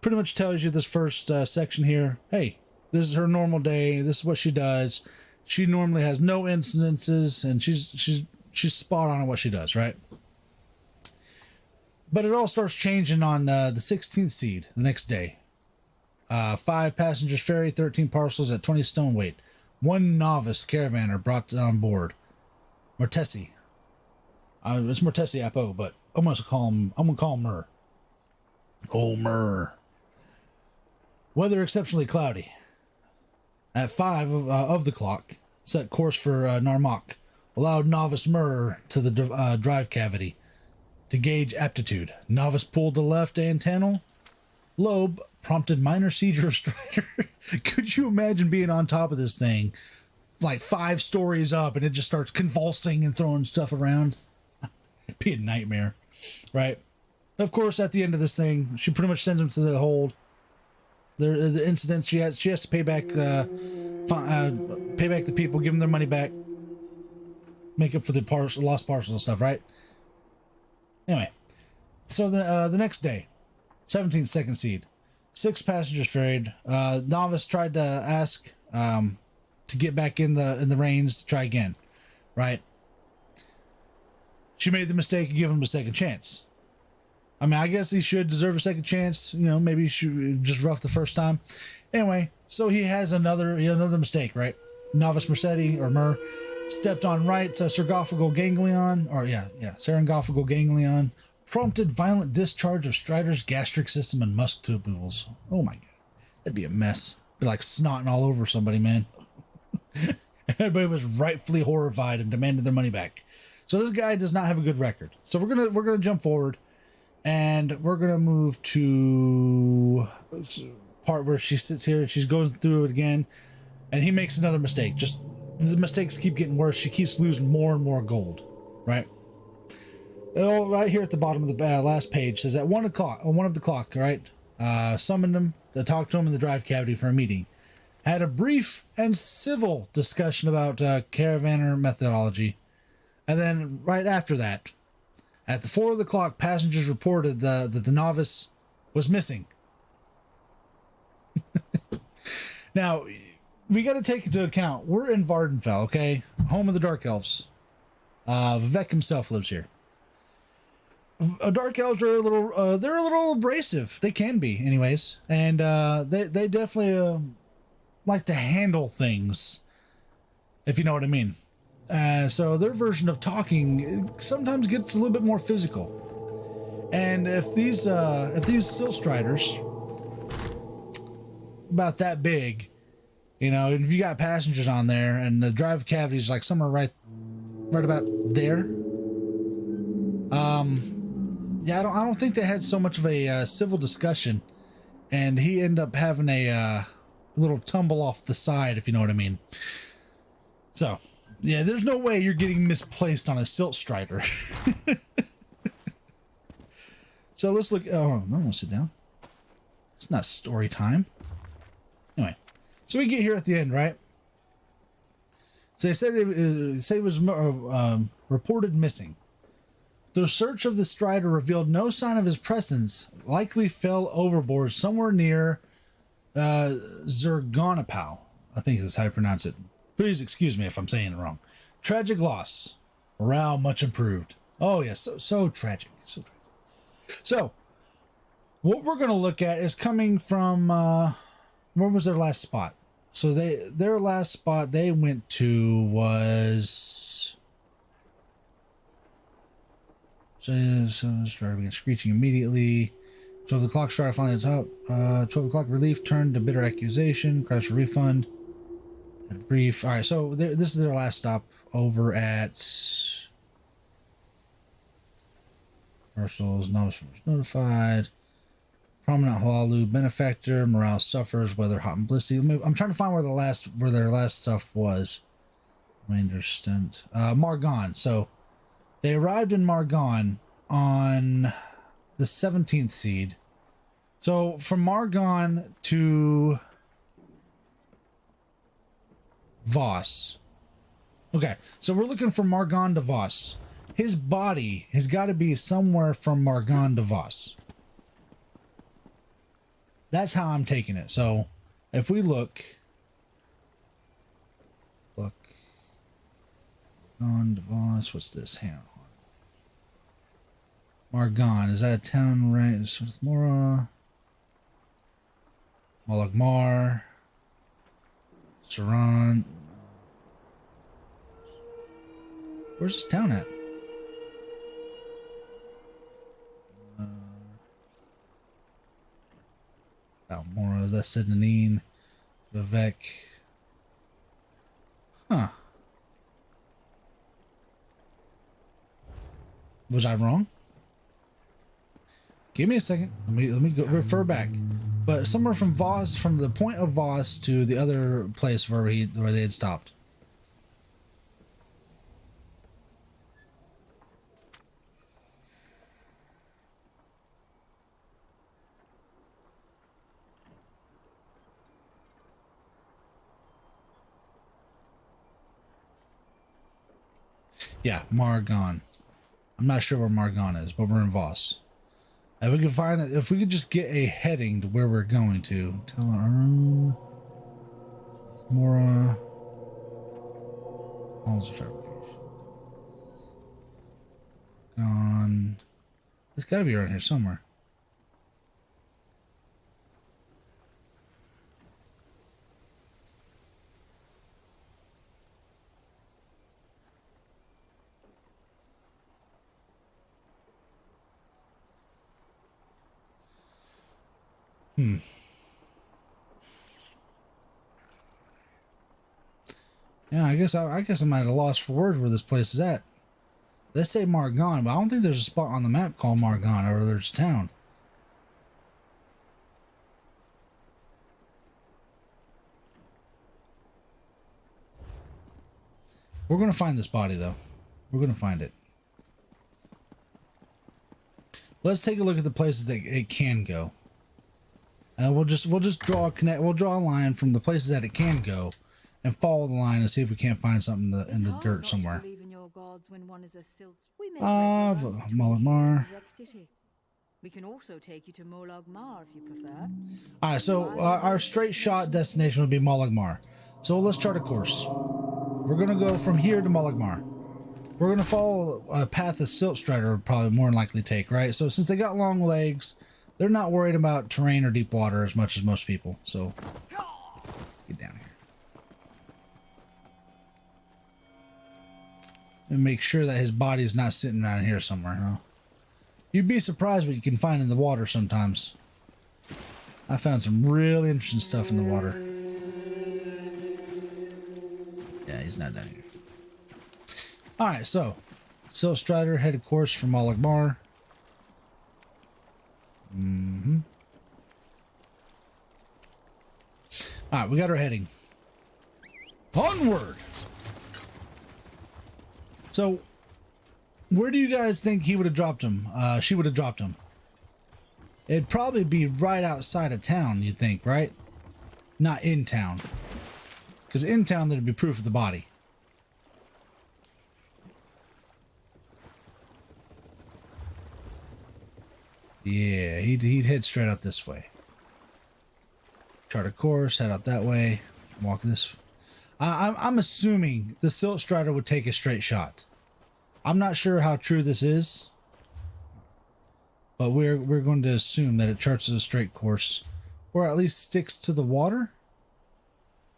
pretty much tells you this first section here. Hey, this is her normal day. This is what she does. She normally has no incidences, and she she's spot on at what she does, right? But it all starts changing on the 16th seed, the next day. 5 passengers ferry, 13 parcels at 20 stone weight. 1 novice caravaner brought on board. Mortesi. It's Mortesi Apo, but I'm gonna call him Mur. Oh, Mur. Weather exceptionally cloudy. At 5 of the clock, set course for Narmak. Allowed novice Mur to the drive cavity to gauge aptitude. Novice pulled the left antennal lobe, prompted minor seizure of Strider. Could you imagine being on top of this thing, like 5 stories up, and it just starts convulsing and throwing stuff around? It'd be a nightmare, right? Of course, at the end of this thing, she pretty much sends him to the hold. The incidents she has to pay back the people, give them their money back, make up for the lost parcels and stuff, right? Anyway, so the next day, 17th second seed, 6 passengers ferried. Novice tried to ask to get back in the reins to try again, right? She made the mistake of giving him a second chance. I mean, I guess he should deserve a second chance. You know, maybe he should just rough the first time. Anyway, so he has another mistake, right? Novice Mercedes or Mur stepped on right sarcophagal ganglion, sarcophagal ganglion, prompted violent discharge of Strider's gastric system and musk tubules. Oh my god, that'd be a mess. Be like snotting all over somebody, man. Everybody was rightfully horrified and demanded their money back. So this guy does not have a good record. So we're gonna jump forward, and we're gonna move to part where she sits here and she's going through it again, and he makes another mistake. Just the mistakes keep getting worse. She keeps losing more and more gold, right? Right here at the bottom of the last page says at 1 o'clock, or 1 of the clock, right? Summoned him to talk to him in the drive cavity for a meeting. Had a brief and civil discussion about caravaner methodology. And then right after that, at the 4 of the clock, passengers reported that the novice was missing. Now, we got to take into account, we're in Vvardenfell, okay? Home of the Dark Elves. Vivek himself lives here. Dark Elves are they're a little abrasive. They can be, anyways. And they definitely like to handle things, if you know what I mean. So their version of talking sometimes gets a little bit more physical. And if these silt striders about that big, you know, if you got passengers on there and the drive cavity is like somewhere right about there, yeah, I don't think they had so much of a civil discussion, and he ended up having a little tumble off the side, if you know what I mean. So yeah, there's no way you're getting misplaced on a silt strider. So let's look. Oh, I'm gonna sit down. It's not story time. Anyway, so we get here at the end, right? So they said it was reported missing. The search of the strider revealed no sign of his presence. Likely fell overboard somewhere near Zergonapau. I think that's how you pronounce it. Please excuse me if I'm saying it wrong. Tragic loss. Morale much improved. Oh yes, so tragic. So tragic. So, what we're going to look at is coming from, where was their last spot? So their last spot they went to was, so started screeching immediately. 12 o'clock started finally at the top. 12 o'clock relief turned to bitter accusation. Crash for refund. And brief. All right, so this is their last stop over at Parcels. Notice notified. Prominent Halalu benefactor. Morale suffers. Weather hot and blistery. I'm trying to find where their last stuff was. Remainder stint. Margon. So they arrived in Margon on the 17th seed. So from Margon to Voss. Okay, so we're looking for Margon to Voss. His body has got to be somewhere from Margon to Voss. That's how I'm taking it. So if we look, On Devos. What's this? Hang on. Margon. Is that a town right? With Mora. Molagmar. Saran. Where's this town at? Balmora, Lessedinine, Vivek. Huh. Was I wrong? Give me a second. Let me go refer back. But somewhere from Voss, from the point of Voss to the other place where they had stopped. Yeah, Margon. I'm not sure where Margon is, but we're in Voss. If we could find it, if we could just get a heading to where we're going to. Telerum, Mora, Halls of Fabrication. Gone. It's got to be around here somewhere. Yeah, I guess I might have lost for words where this place is at. They say Margon, but I don't think there's a spot on the map called Margon, or there's a town. We're gonna find this body though. We're gonna find it. Let's take a look at the places that it can go. We'll just draw a line from the places that it can go, and follow the line and see if we can't find something in the dirt somewhere. Molagmar. We can also take you to Molagmar if you prefer. All right, so our straight shot destination would be Molagmar. So let's chart a course. We're gonna go from here to Molagmar. We're gonna follow a path the Silt Strider would probably more than likely take, right? So since they got long legs, they're not worried about terrain or deep water as much as most people. So get down here and make sure that his body is not sitting down here somewhere, huh? You'd be surprised what you can find in the water sometimes. I found some really interesting stuff in the water. Yeah, he's not down here. All right, so Silt Strider headed course for Molagmar. All right, we got our heading. Onward. So, where do you guys think he would have dropped him? She would have dropped him. It'd probably be right outside of town, you'd think, right? Not in town. Because in town, there'd be proof of the body. Yeah, he'd head straight out this way. Chart a course, head out that way, walk this. I'm assuming the Silt Strider would take a straight shot. I'm not sure how true this is, but we're going to assume that it charts a straight course, or at least sticks to the water.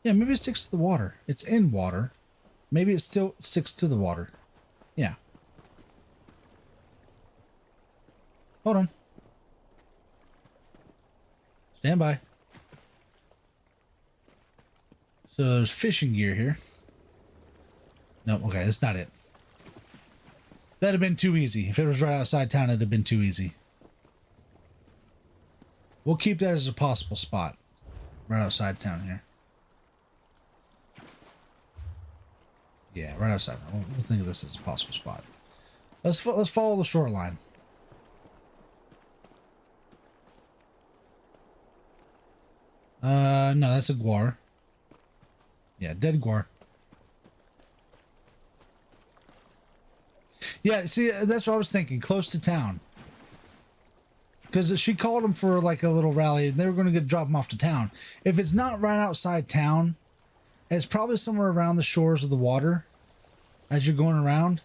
Yeah, maybe it sticks to the water. It's in water. Maybe it still sticks to the water. Yeah. Hold on. Stand by. So there's fishing gear here. No, okay, that's not it. That'd have been too easy. If it was right outside town, it'd have been too easy. We'll keep that as a possible spot. Right outside town here. Yeah, right outside. We'll think of this as a possible spot. Let's follow the shoreline. No, that's a guar. Yeah, dead guar. Yeah, see, that's what I was thinking. Close to town. Because she called him for like a little rally, and they were going to drop him off to town. If it's not right outside town, it's probably somewhere around the shores of the water. as you're going around.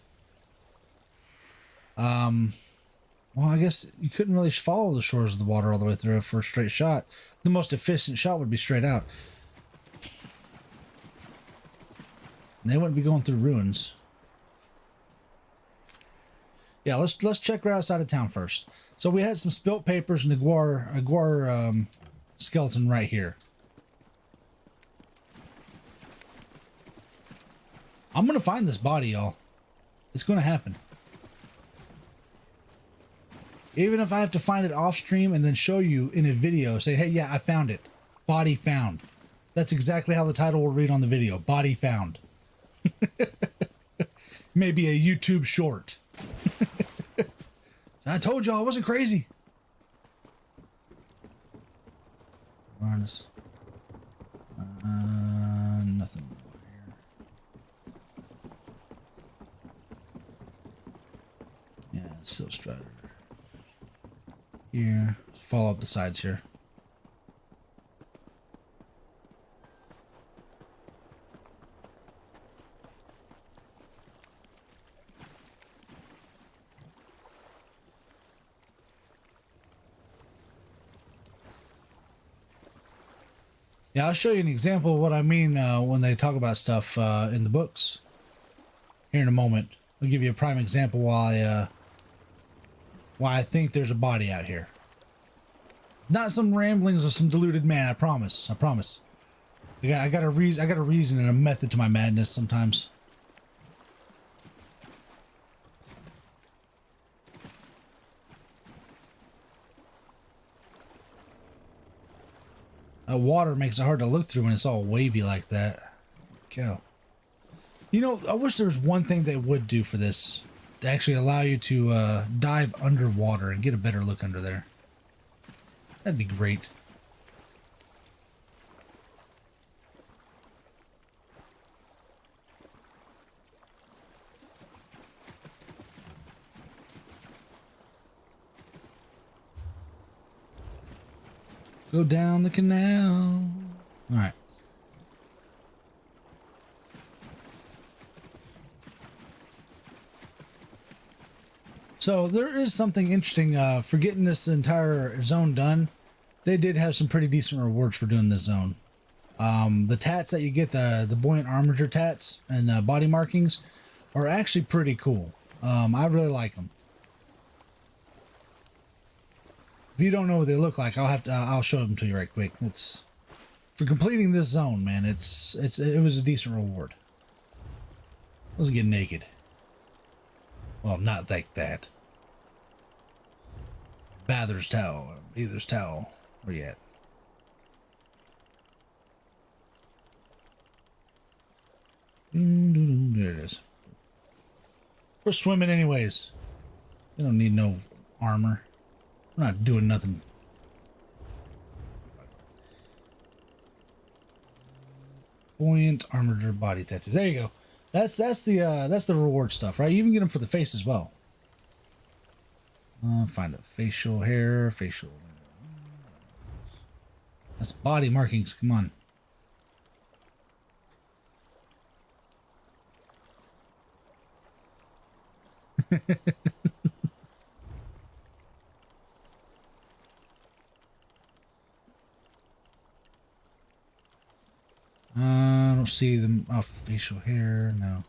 Well, I guess you couldn't really follow the shores of the water all the way through for a straight shot. The most efficient shot would be straight out. They wouldn't be going through ruins. Yeah, let's check right outside of town first. So we had some spilt papers and a guar skeleton right here. I'm gonna find this body, y'all. It's gonna happen. Even if I have to find it off stream and then show you in a video, say, hey, yeah, I found it. Body found. That's exactly how the title will read on the video. Body found. Maybe a YouTube short. I told y'all I wasn't crazy. Harness. Nothing more here. Yeah, still Strider. Here. Follow up the sides here. Yeah, I'll show you an example of what I mean when they talk about stuff in the books. Here in a moment. I'll give you a prime example why I think there's a body out here. Not some ramblings of some deluded man, I promise. I promise. I got a reason and a method to my madness sometimes. Water makes it hard to look through when it's all wavy like that. Cow. You know, I wish there was one thing they would do for this to actually allow you to dive underwater and get a better look under there. That'd be great. Go down the canal. All right. So there is something interesting for getting this entire zone done. They did have some pretty decent rewards for doing this zone. The tats that you get, the buoyant armature tats and body markings, are actually pretty cool. I really like them. If you don't know what they look like, I'll show them to you right quick. It's for completing this zone, man. It was a decent reward. Let's get naked. Well, not like that. Bather's towel, Bather's towel. Where you at? There it is. We're swimming anyways. We don't need no armor. We're not doing nothing. Buoyant armature body tattoo. There you go. That's the reward stuff, right? You even get them for the face as well. Find a facial hair, facial. That's body markings. Come on. I don't see them off facial hair. No.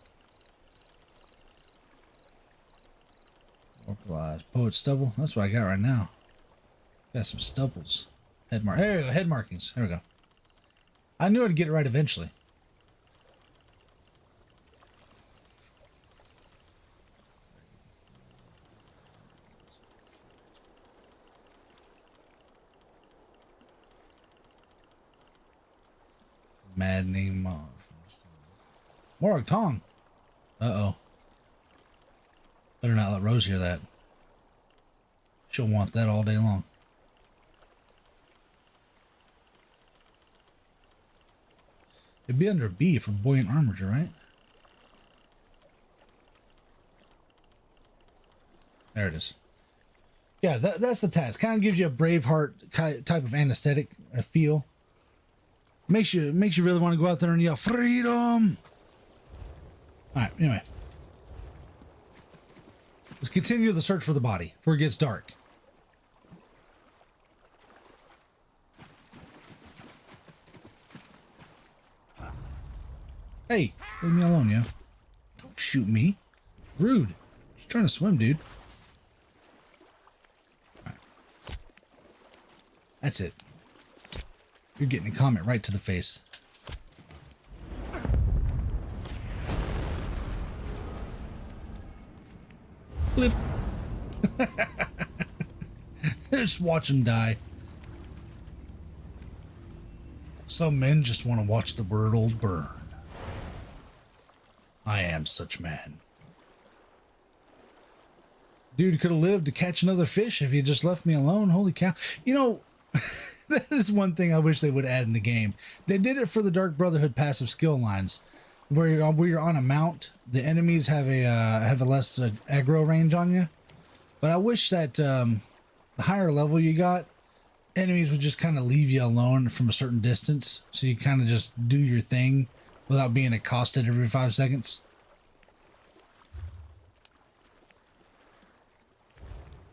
Localized poet stubble. That's what I got right now. Got some stubbles. Head mark. There we go. Head markings. There we go. I knew I'd get it right eventually. Maddening moth. Morag Tong. Uh-oh. Better not let Rose hear that. She'll want that all day long. It'd be under B for buoyant armature, right? There it is. Yeah, that's the task. Kind of gives you a Braveheart type of anesthetic feel. Makes you really want to go out there and yell freedom. All right. Anyway, Let's continue the search for the body before it gets dark. Hey, leave me alone, yo. Don't shoot me. Rude. Just trying to swim, dude. All right. That's it. You're getting a comment right to the face. Flip. Just watch him die. Some men just want to watch the world burn. I am such man. Dude could have lived to catch another fish if he just left me alone. Holy cow. You know, that is one thing I wish they would add in the game. They did it for the Dark Brotherhood passive skill lines, where you're on a mount. The enemies have a less aggro range on you. But I wish that the higher level you got, enemies would just kind of leave you alone from a certain distance, so you kind of just do your thing without being accosted every 5 seconds.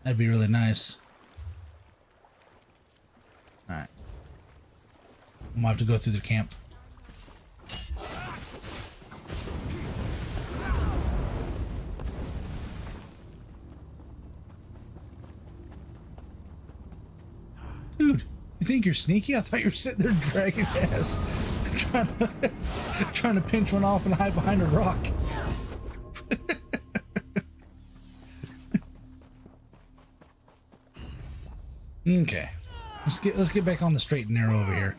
That'd be really nice. Alright. I'm gonna have to go through the camp. Dude, you think you're sneaky? I thought you were sitting there dragging ass. trying to pinch one off and hide behind a rock. Okay, let's get back on the straight and narrow over here.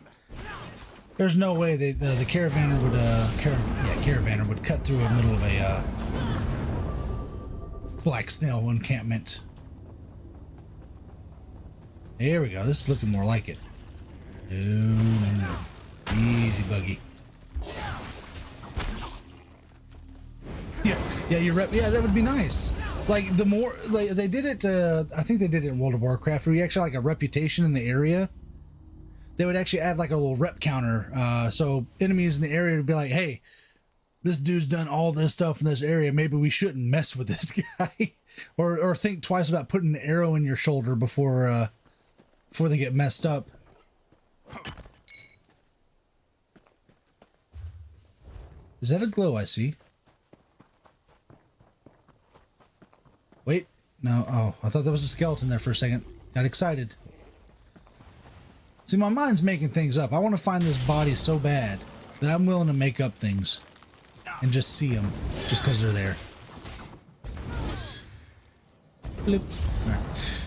There's no way the caravaner would caravaner would cut through the middle of a black snail encampment. Here we go. This is looking more like it. No. Easy, buggy. Yeah, that would be nice. Like, the more, like, they did it, I think they did it in World of Warcraft, where you actually, like, a reputation in the area. They would actually add, like, a little rep counter, so enemies in the area would be like, hey, this dude's done all this stuff in this area, maybe we shouldn't mess with this guy. or think twice about putting an arrow in your shoulder before they get messed up. Is that a glow I see? Wait, no. Oh, I thought that was a skeleton there for a second. Got excited. See, my mind's making things up. I want to find this body so bad that I'm willing to make up things and just see them just because they're there. Bloop. All right.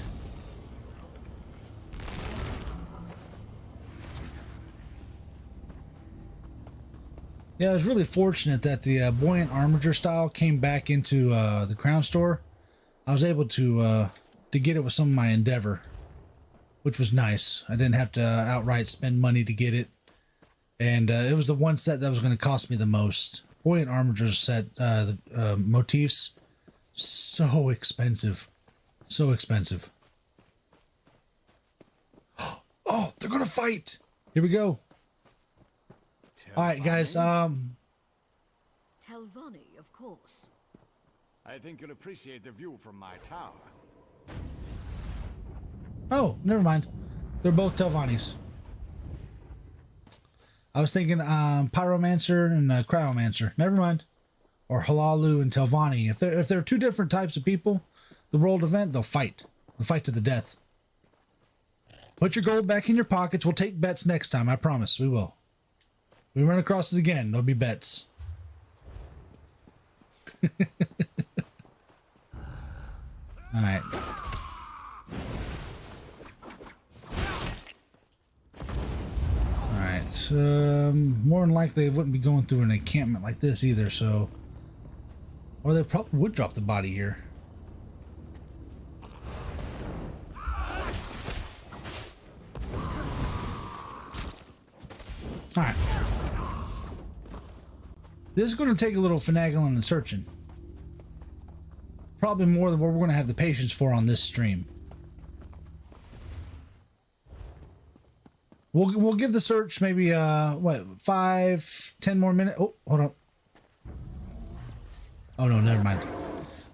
Yeah, I was really fortunate that the buoyant armature style came back into the Crown Store. I was able to get it with some of my Endeavor, which was nice. I didn't have to outright spend money to get it, and it was the one set that was going to cost me the most. Buoyant armature set, the motifs, so expensive, so expensive. Oh, they're gonna fight! Here we go. All right, guys. Telvanni, of course. I think you'll appreciate the view from my tower. Oh, never mind. They're both Telvannis. I was thinking Pyromancer and Cryomancer. Never mind. Or Halalu and Telvanni. If they're two different types of people, the world event, they'll fight. They'll fight to the death. Put your gold back in your pockets. We'll take bets next time. I promise. We will. We run across it again. There'll be bets. All right. All right. More than likely, they wouldn't be going through an encampment like this either. So, or they probably would drop the body here. All right. This is going to take a little finagling and searching. Probably more than what we're going to have the patience for on this stream. We'll give the search maybe 5-10 more minutes. Oh, hold on. Oh no, never mind.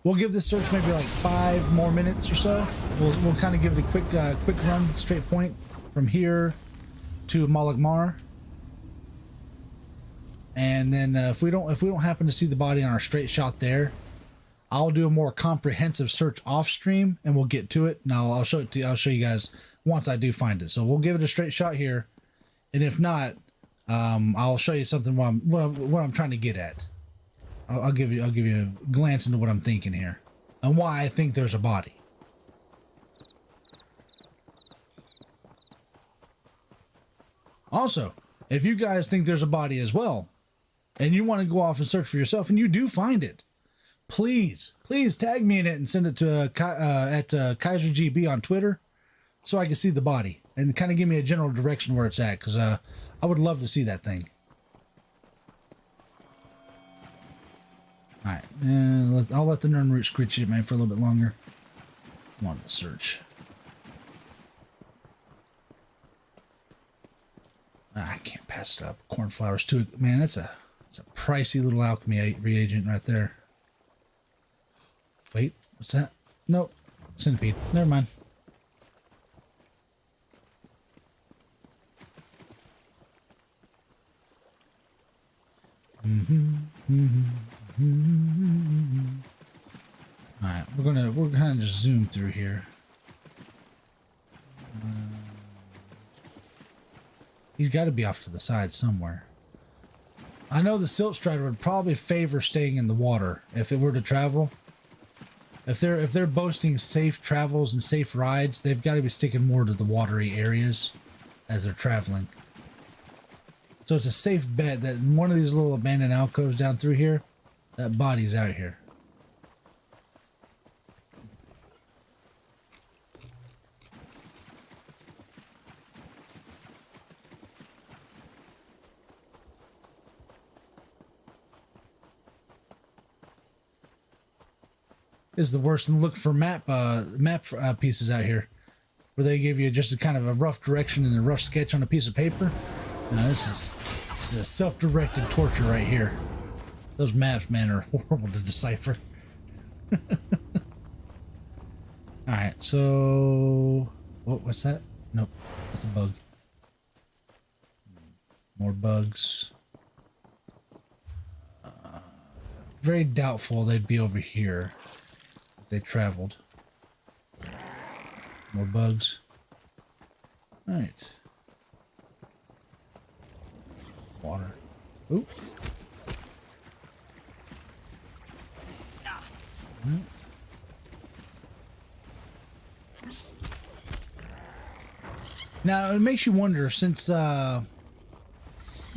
We'll give this search maybe like 5 more minutes or so. We'll kind of give it a quick run, straight point from here to Molag Mar. And then if we don't happen to see the body on our straight shot there, I'll do a more comprehensive search off stream, and we'll get to it. Now I'll show you guys once I do find it. So we'll give it a straight shot here, and if not, I'll show you something what I'm trying to get at. I'll give you a glance into what I'm thinking here and why I think there's a body. Also, if you guys think there's a body as well, and you want to go off and search for yourself, and you do find it, please tag me in it and send it to at KaiserGB on Twitter, so I can see the body and kind of give me a general direction where it's at, because I would love to see that thing. All right, and I'll let the Nernroot screech at me for a little bit longer. I want to search. I can't pass it up. Cornflowers too. Man, that's a pricey little alchemy reagent right there. Wait, what's that? Nope, centipede. Never mind. All right, we're gonna just zoom through here. He's got to be off to the side somewhere. I know the Silt Strider would probably favor staying in the water if it were to travel. If they're boasting safe travels and safe rides, they've got to be sticking more to the watery areas as they're traveling. So it's a safe bet that in one of these little abandoned alcoves down through here, that body's out here. Is the worst, and look for map pieces out here where they give you just a kind of a rough direction and a rough sketch on a piece of paper. Now this is a self-directed torture right here. Those maps, man, are horrible to decipher. All right, so what's that? Nope, that's a bug. More bugs. Very doubtful they'd be over here. They traveled. More bugs. All right. Water. Oop. Right. Now it makes you wonder, since where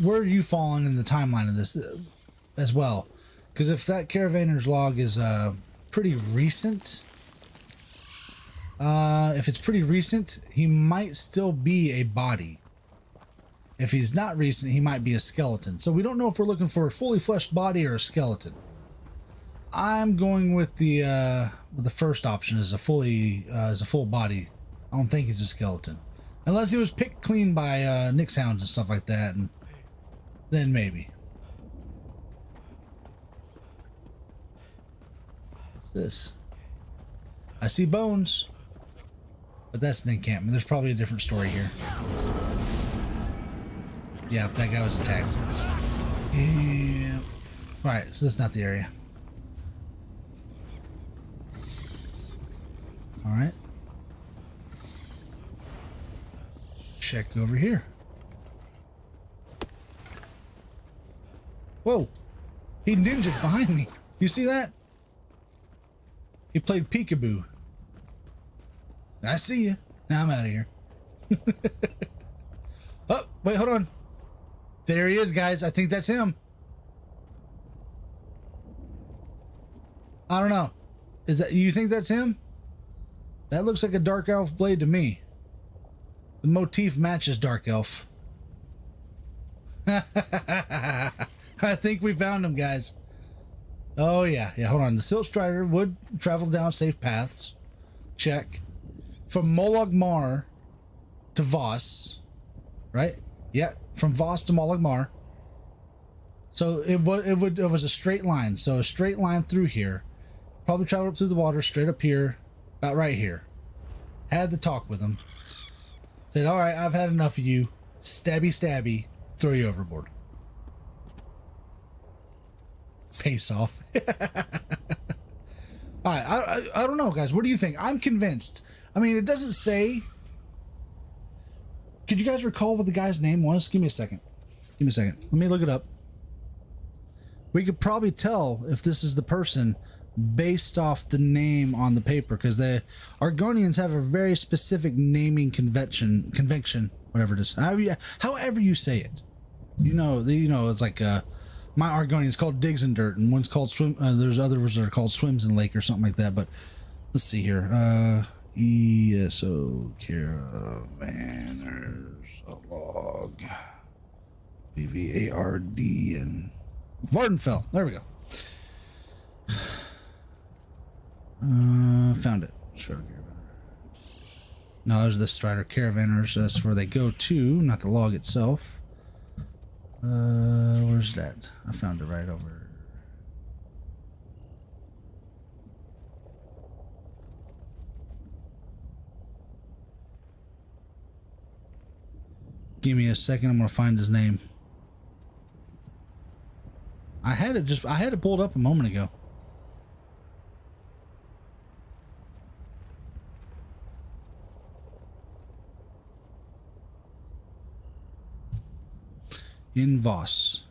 are you falling in the timeline of this as well? Because if that Caravaner's log is pretty recent, if it's pretty recent, he might still be a body. If he's not recent, he might be a skeleton. So we don't know if we're looking for a fully fleshed body or a skeleton. I'm going with the first option as a full body. I don't think he's a skeleton, unless he was picked clean by Nyx hounds and stuff like that, and then maybe. This, I see bones, but that's an encampment. There's probably a different story here. Yeah, if that guy was attacked. Yeah. All right, so that's not the area. All right. Check over here. Whoa, he ninja'd behind me. You see that? He played peekaboo. I see you. Now I'm out of here. Oh, wait, hold on. There he is, guys. I think that's him. I don't know. You think that's him? That looks like a dark elf blade to me. The motif matches dark elf. I think we found him, guys. Oh, yeah. Yeah, hold on. The Silt Strider would travel down safe paths. Check. From Molag Mar to Voss. Right? Yeah, from Voss to Molag Mar. So it was a straight line. So a straight line through here. Probably traveled up through the water, straight up here, about right here. Had the talk with him. Said, all right, I've had enough of you. Stabby, stabby, throw you overboard. Face off. All right, I don't know, guys. What do you think? I'm convinced. I mean, it doesn't say. Could you guys recall what the guy's name was? Give me a second. Give me a second. Let me look it up. We could probably tell if this is the person based off the name on the paper, because the Argonians have a very specific naming convention, whatever it is. However you say it. You know, it's like my Argonian's called Digs in Dirt, and one's called Swim. There's others that are called Swims in Lake or something like that. But let's see here. ESO Caravanners log. BVARD and Vvardenfell. There we go. Found it. No, there's the Strider Caravanners. That's where they go to, not the log itself. Where's that? I found it right over. Give me a second. I'm gonna find his name. I had it pulled up a moment ago. In Voss.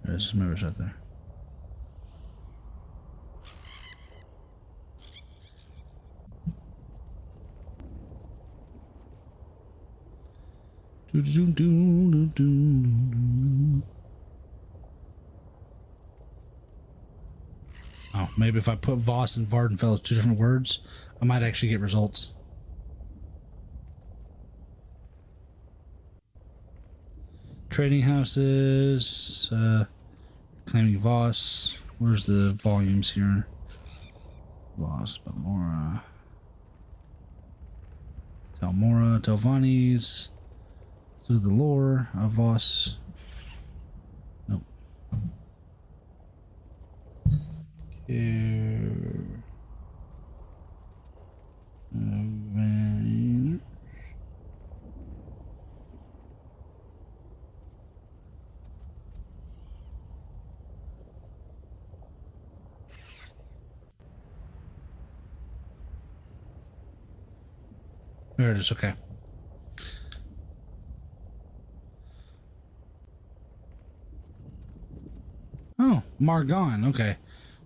There's his mirrors right there. Oh, maybe if I put Voss and Vvardenfell as two different words, I might actually get results. Trading houses, claiming Voss. Where's the volumes here? Voss, Balmora, Telmora, Telvanni's. Through the lore of Voss. Nope. There it is. Okay. Oh, Margon. Okay.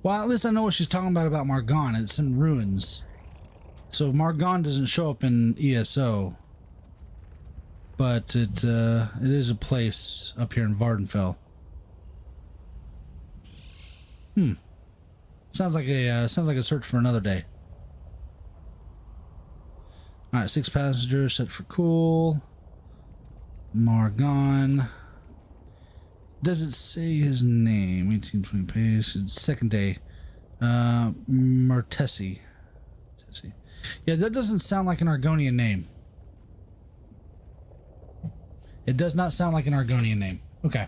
Well, at least I know what she's talking about Margon. It's in ruins. So Margon doesn't show up in ESO. But it is a place up here in Vvardenfell. Sounds like a search for another day. All right, 6 passengers set for cool. Margon. Does it say his name? 1820 pace. It's second day. Mertesi. Yeah, that doesn't sound like an Argonian name. It does not sound like an Argonian name. Okay.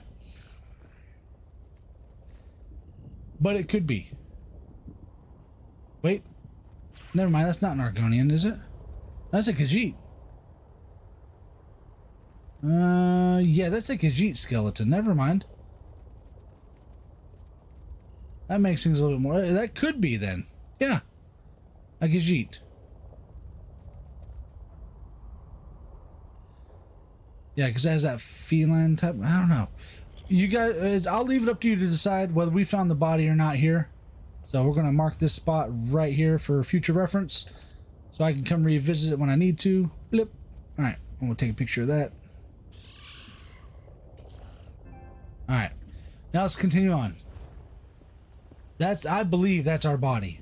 But it could be. Wait. Never mind, that's not an Argonian, is it? That's a Khajiit. Yeah, that's a Khajiit skeleton. Never mind. That makes things a little more. That could be then. Yeah. A Khajiit. Yeah, because it has that feline type. I don't know. You guys, I'll leave it up to you to decide whether we found the body or not here. So we're going to mark this spot right here for future reference. So I can come revisit it when I need to. Blip. All right. I'm going to take a picture of that. All right. Now let's continue on. I believe that's our body.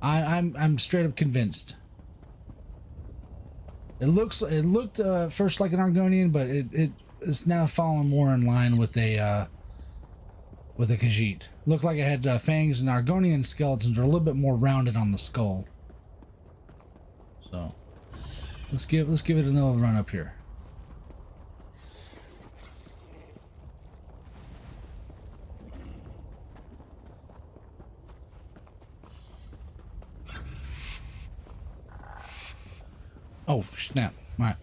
I'm straight up convinced. It looked first like an Argonian, but it's now fallen more in line with a Khajiit. Looked like it had fangs, and Argonian skeletons are a little bit more rounded on the skull. So let's give it another run up here. Oh, snap. All right.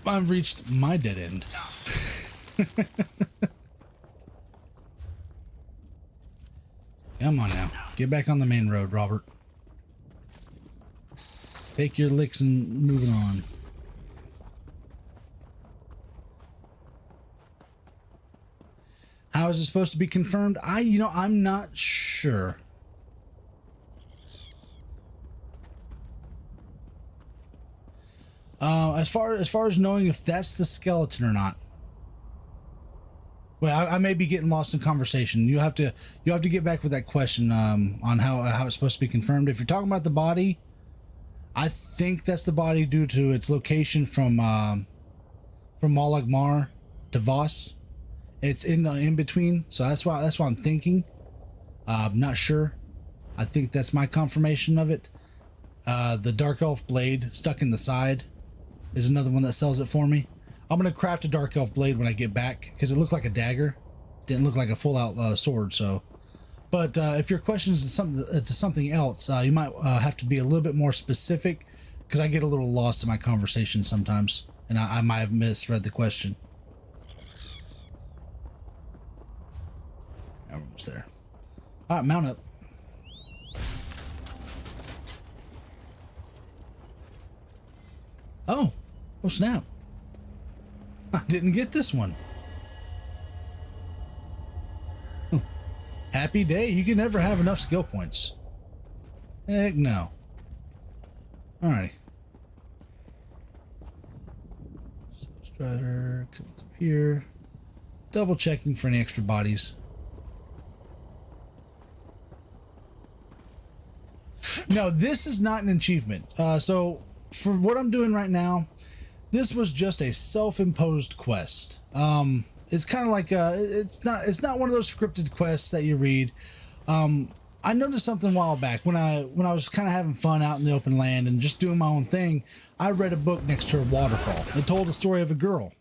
I've reached my dead end. Come on now. Get back on the main road, Robert. Take your licks and moving on. How is it supposed to be confirmed? I'm not sure. As far as knowing if that's the skeleton or not. Well, I may be getting lost in conversation. You have to get back with that question on how it's supposed to be confirmed. If you're talking about the body, I think that's the body due to its location from Molag Mar to Voss. It's in between, so that's why I'm thinking. I'm not sure. I think that's my confirmation of it. The Dark Elf blade stuck in the side is another one that sells it for me. I'm gonna craft a Dark Elf blade when I get back because it looked like a dagger, didn't look like a full out sword. So, but if your question is something else, you might have to be a little bit more specific because I get a little lost in my conversation sometimes, and I might have misread the question. I'm almost there. All right, mount up. Oh snap. I didn't get this one. Happy day. You can never have enough skill points. Heck no. Alrighty. Strider, come through here. Double checking for any extra bodies. No, this is not an achievement. So for what I'm doing right now, this was just a self-imposed quest. It's kind of like it's not one of those scripted quests that you read. I noticed something a while back when I was kind of having fun out in the open land and just doing my own thing. I read a book next to a waterfall. It told the story of a girl.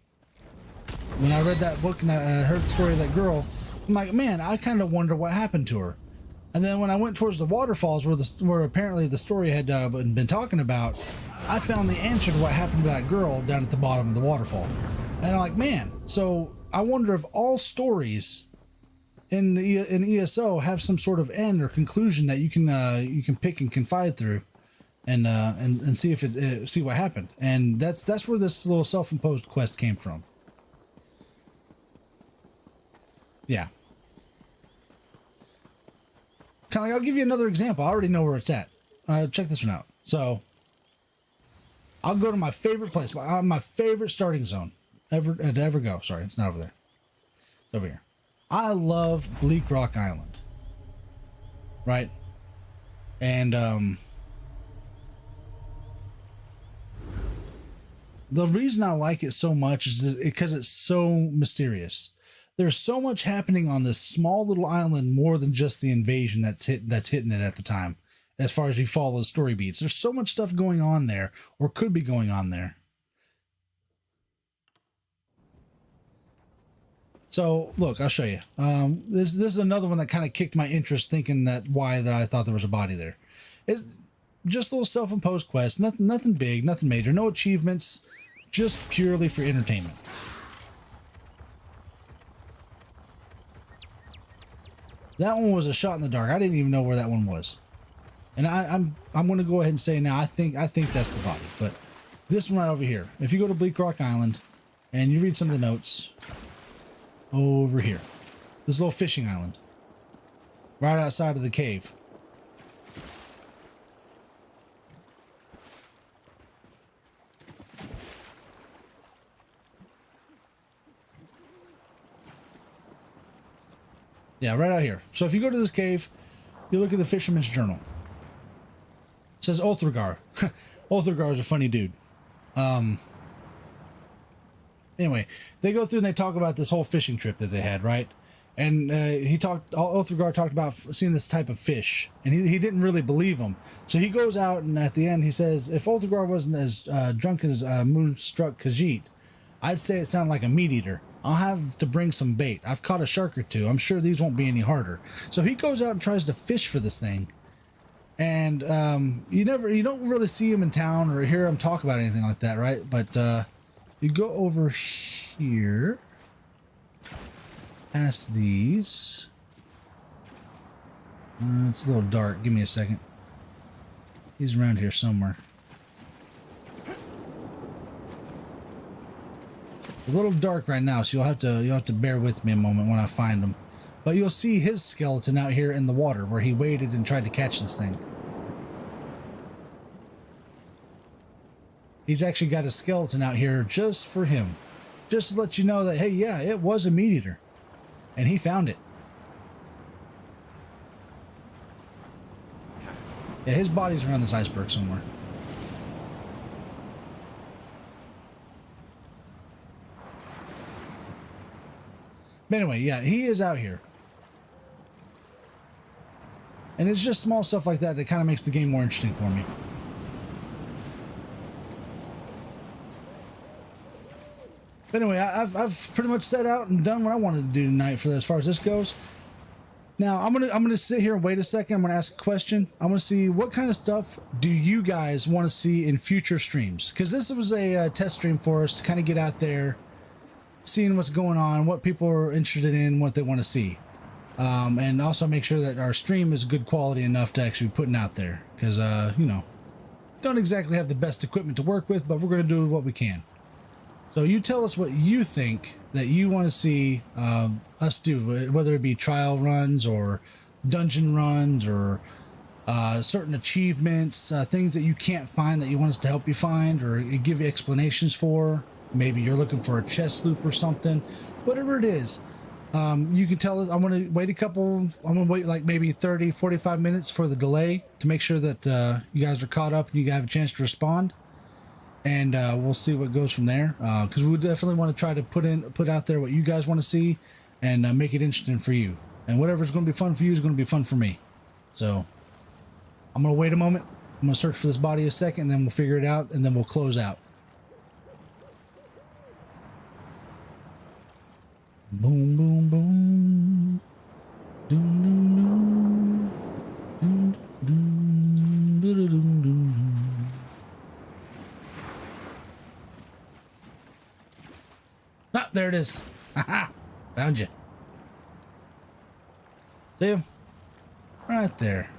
When I read that book and I heard the story of that girl, I'm like, man, I kind of wonder what happened to her. And then when I went towards the waterfalls where apparently the story had been talking about, I found the answer to what happened to that girl down at the bottom of the waterfall. And I'm like, man, so I wonder if all stories in ESO have some sort of end or conclusion that you can pick and confide through, and see if see what happened. And that's where this little self-imposed quest came from. Yeah. Kind of like, I'll give you another example. I already know where it's at. Check this one out. So I'll go to my favorite place, my favorite starting zone to ever go. Sorry, it's not over there. It's over here. I love Bleak Rock Island. Right? And the reason I like it so much is because it's so mysterious. There's so much happening on this small little island, more than just the invasion that's hitting it at the time. As far as you follow the story beats, there's so much stuff going on there, or could be going on there. So look, I'll show you. This is another one that kind of kicked my interest, thinking that I thought there was a body there. It's just a little self-imposed quest, nothing big, nothing major, no achievements, just purely for entertainment. That one was a shot in the dark. I didn't even know where that one was. And I'm going to go ahead and say now, I think that's the body. But this one right over here, if you go to Bleak Rock Island and you read some of the notes over here, this little fishing island right outside of the cave. Yeah, right out here. So if you go to this cave, you look at the Fisherman's Journal. It says Ulthrigar. Ulthrigar is a funny dude. Anyway, they go through and they talk about this whole fishing trip that they had, right? And Ulthrigar talked about seeing this type of fish, and he didn't really believe him. So he goes out, and at the end he says, if Ulthrigar wasn't as drunk as Moonstruck Khajiit, I'd say it sounded like a meat eater. I'll have to bring some bait. I've caught a shark or two. I'm sure these won't be any harder. So he goes out and tries to fish for this thing. And you don't really see him in town or hear him talk about anything like that, right? But you go over here, past these. It's a little dark. Give me a second. He's around here somewhere. A little dark right now, so you'll have to bear with me a moment when I find him. But you'll see his skeleton out here in the water where he waded and tried to catch this thing. He's actually got a skeleton out here just for him. Just to let you know that, hey, yeah, it was a meat eater. And he found it. Yeah, his body's around this iceberg somewhere. But anyway, yeah, he is out here. And it's just small stuff like that that kind of makes the game more interesting for me. But anyway, I've pretty much set out and done what I wanted to do tonight for as far as this goes. Now I'm gonna sit here and wait a second. I'm gonna ask a question. I want to see what kind of stuff do you guys want to see in future streams, because this was a test stream for us to kind of get out there, seeing what's going on, what people are interested in, what they want to see, and also make sure that our stream is good quality enough to actually be putting out there, because you know, don't exactly have the best equipment to work with, but we're going to do what we can. So you tell us what you think that you want to see us do, whether it be trial runs or dungeon runs or certain achievements, things that you can't find that you want us to help you find or give you explanations for. Maybe you're looking for a chest loop or something. Whatever it is, you can tell us. I'm going to wait like maybe 30, 45 minutes for the delay to make sure that you guys are caught up and you have a chance to respond. And we'll see what goes from there, because we definitely want to try to put out there what you guys want to see and make it interesting for you. And whatever's going to be fun for you is going to be fun for me. So I'm going to wait a moment. I'm going to search for this body a second, and then we'll figure it out, and then we'll close out. Boom, boom, boom. Doom, doom, doom. Doom, doom, doom, doom, doom. Ah, there it is. Haha, found you. See him? Right there.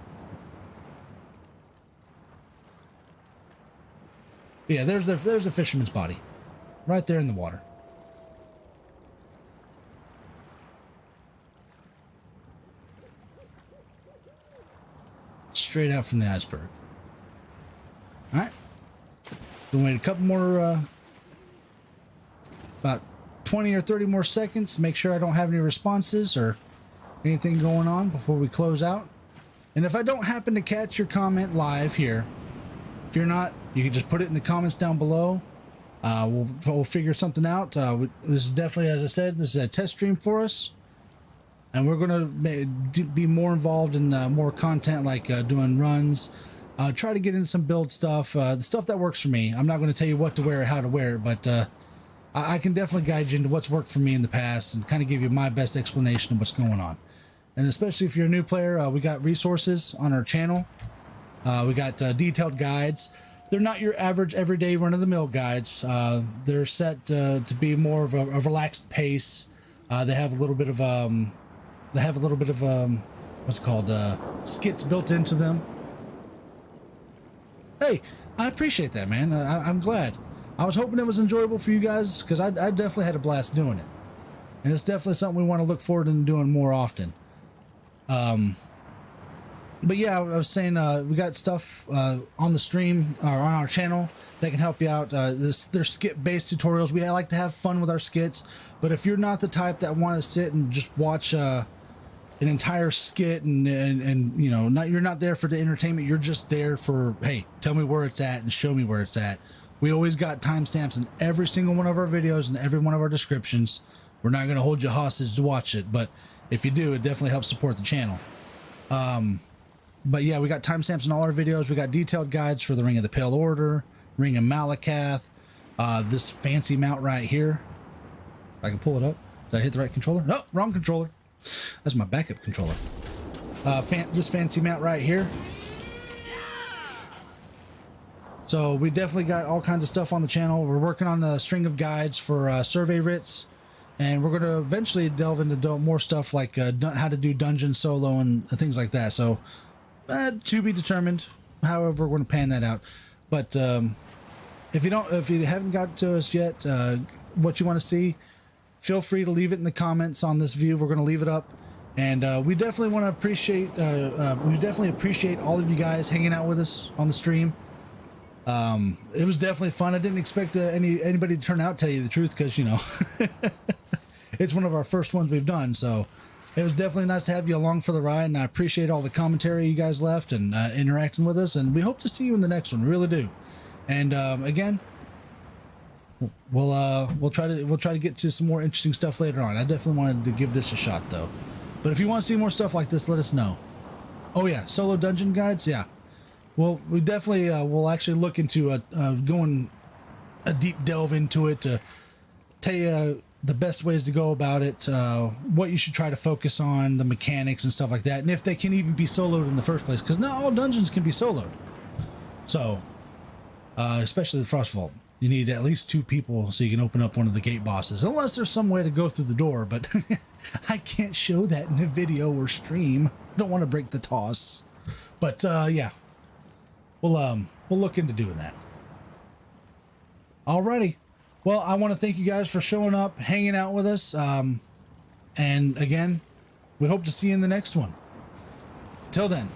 Yeah, there's the fisherman's body. Right there in the water. Straight out from the iceberg. Alright. Gonna wait a couple more, about 20 or 30 more seconds, make sure I don't have any responses or anything going on before we close out. And if I don't happen to catch your comment live here, if you're not, you can just put it in the comments down below. We'll figure something out. This is definitely, as I said, this is a test stream for us, and we're going to be more involved in more content, like doing runs, try to get into some build stuff, the stuff that works for me. I'm not going to tell you what to wear or how to wear it, but I can definitely guide you into what's worked for me in the past and kind of give you my best explanation of what's going on. And especially if you're a new player, we got resources on our channel. We got detailed guides. They're not your average everyday run-of-the-mill guides. They're set to be more of a relaxed pace. They have a little bit of what's it called, skits built into them. Hey, I appreciate that, man. I'm glad. I was hoping it was enjoyable for you guys, because I definitely had a blast doing it. And it's definitely something we want to look forward to doing more often. But yeah, I was saying, we got stuff on the stream or on our channel that can help you out. They're skit-based tutorials. We like to have fun with our skits, but if you're not the type that want to sit and just watch an entire skit and you know, you're not there for the entertainment, you're just there for, hey, tell me where it's at and show me where it's at. We always got timestamps in every single one of our videos and every one of our descriptions. We're not going to hold you hostage to watch it, but if you do, it definitely helps support the channel. But yeah, we got timestamps in all our videos. We got detailed guides for the Ring of the Pale Order, Ring of Malakath, this fancy mount right here. If I can pull it up. Did I hit the right controller? No, wrong controller. That's my backup controller. This fancy mount right here. So we definitely got all kinds of stuff on the channel. We're working on a string of guides for survey writs, and we're going to eventually delve into more stuff like how to do dungeon solo and things like that. So to be determined. However, we're going to pan that out. But if you haven't got to us yet, what you want to see, feel free to leave it in the comments on this view. We're going to leave it up, and we definitely want to appreciate. We definitely appreciate all of you guys hanging out with us on the stream. It was definitely fun. I didn't expect anybody to turn out, tell you the truth, because, you know, it's one of our first ones we've done. So it was definitely nice to have you along for the ride, and I appreciate all the commentary you guys left and interacting with us. And we hope to see you in the next one. We really do. And again, we'll try to get to some more interesting stuff later on. I definitely wanted to give this a shot, though. But if you want to see more stuff like this, let us know. Oh yeah, solo dungeon guides, yeah. Well, we definitely will actually look into going a deep delve into it to tell you the best ways to go about it, what you should try to focus on, the mechanics and stuff like that, and if they can even be soloed in the first place, because not all dungeons can be soloed. So, especially the Frost Vault, you need at least 2 people so you can open up one of the gate bosses, unless there's some way to go through the door, but I can't show that in a video or stream. I don't want to break the toss. But yeah. We'll look into doing that. Alrighty. Well, I want to thank you guys for showing up, hanging out with us. And again, we hope to see you in the next one. Till then.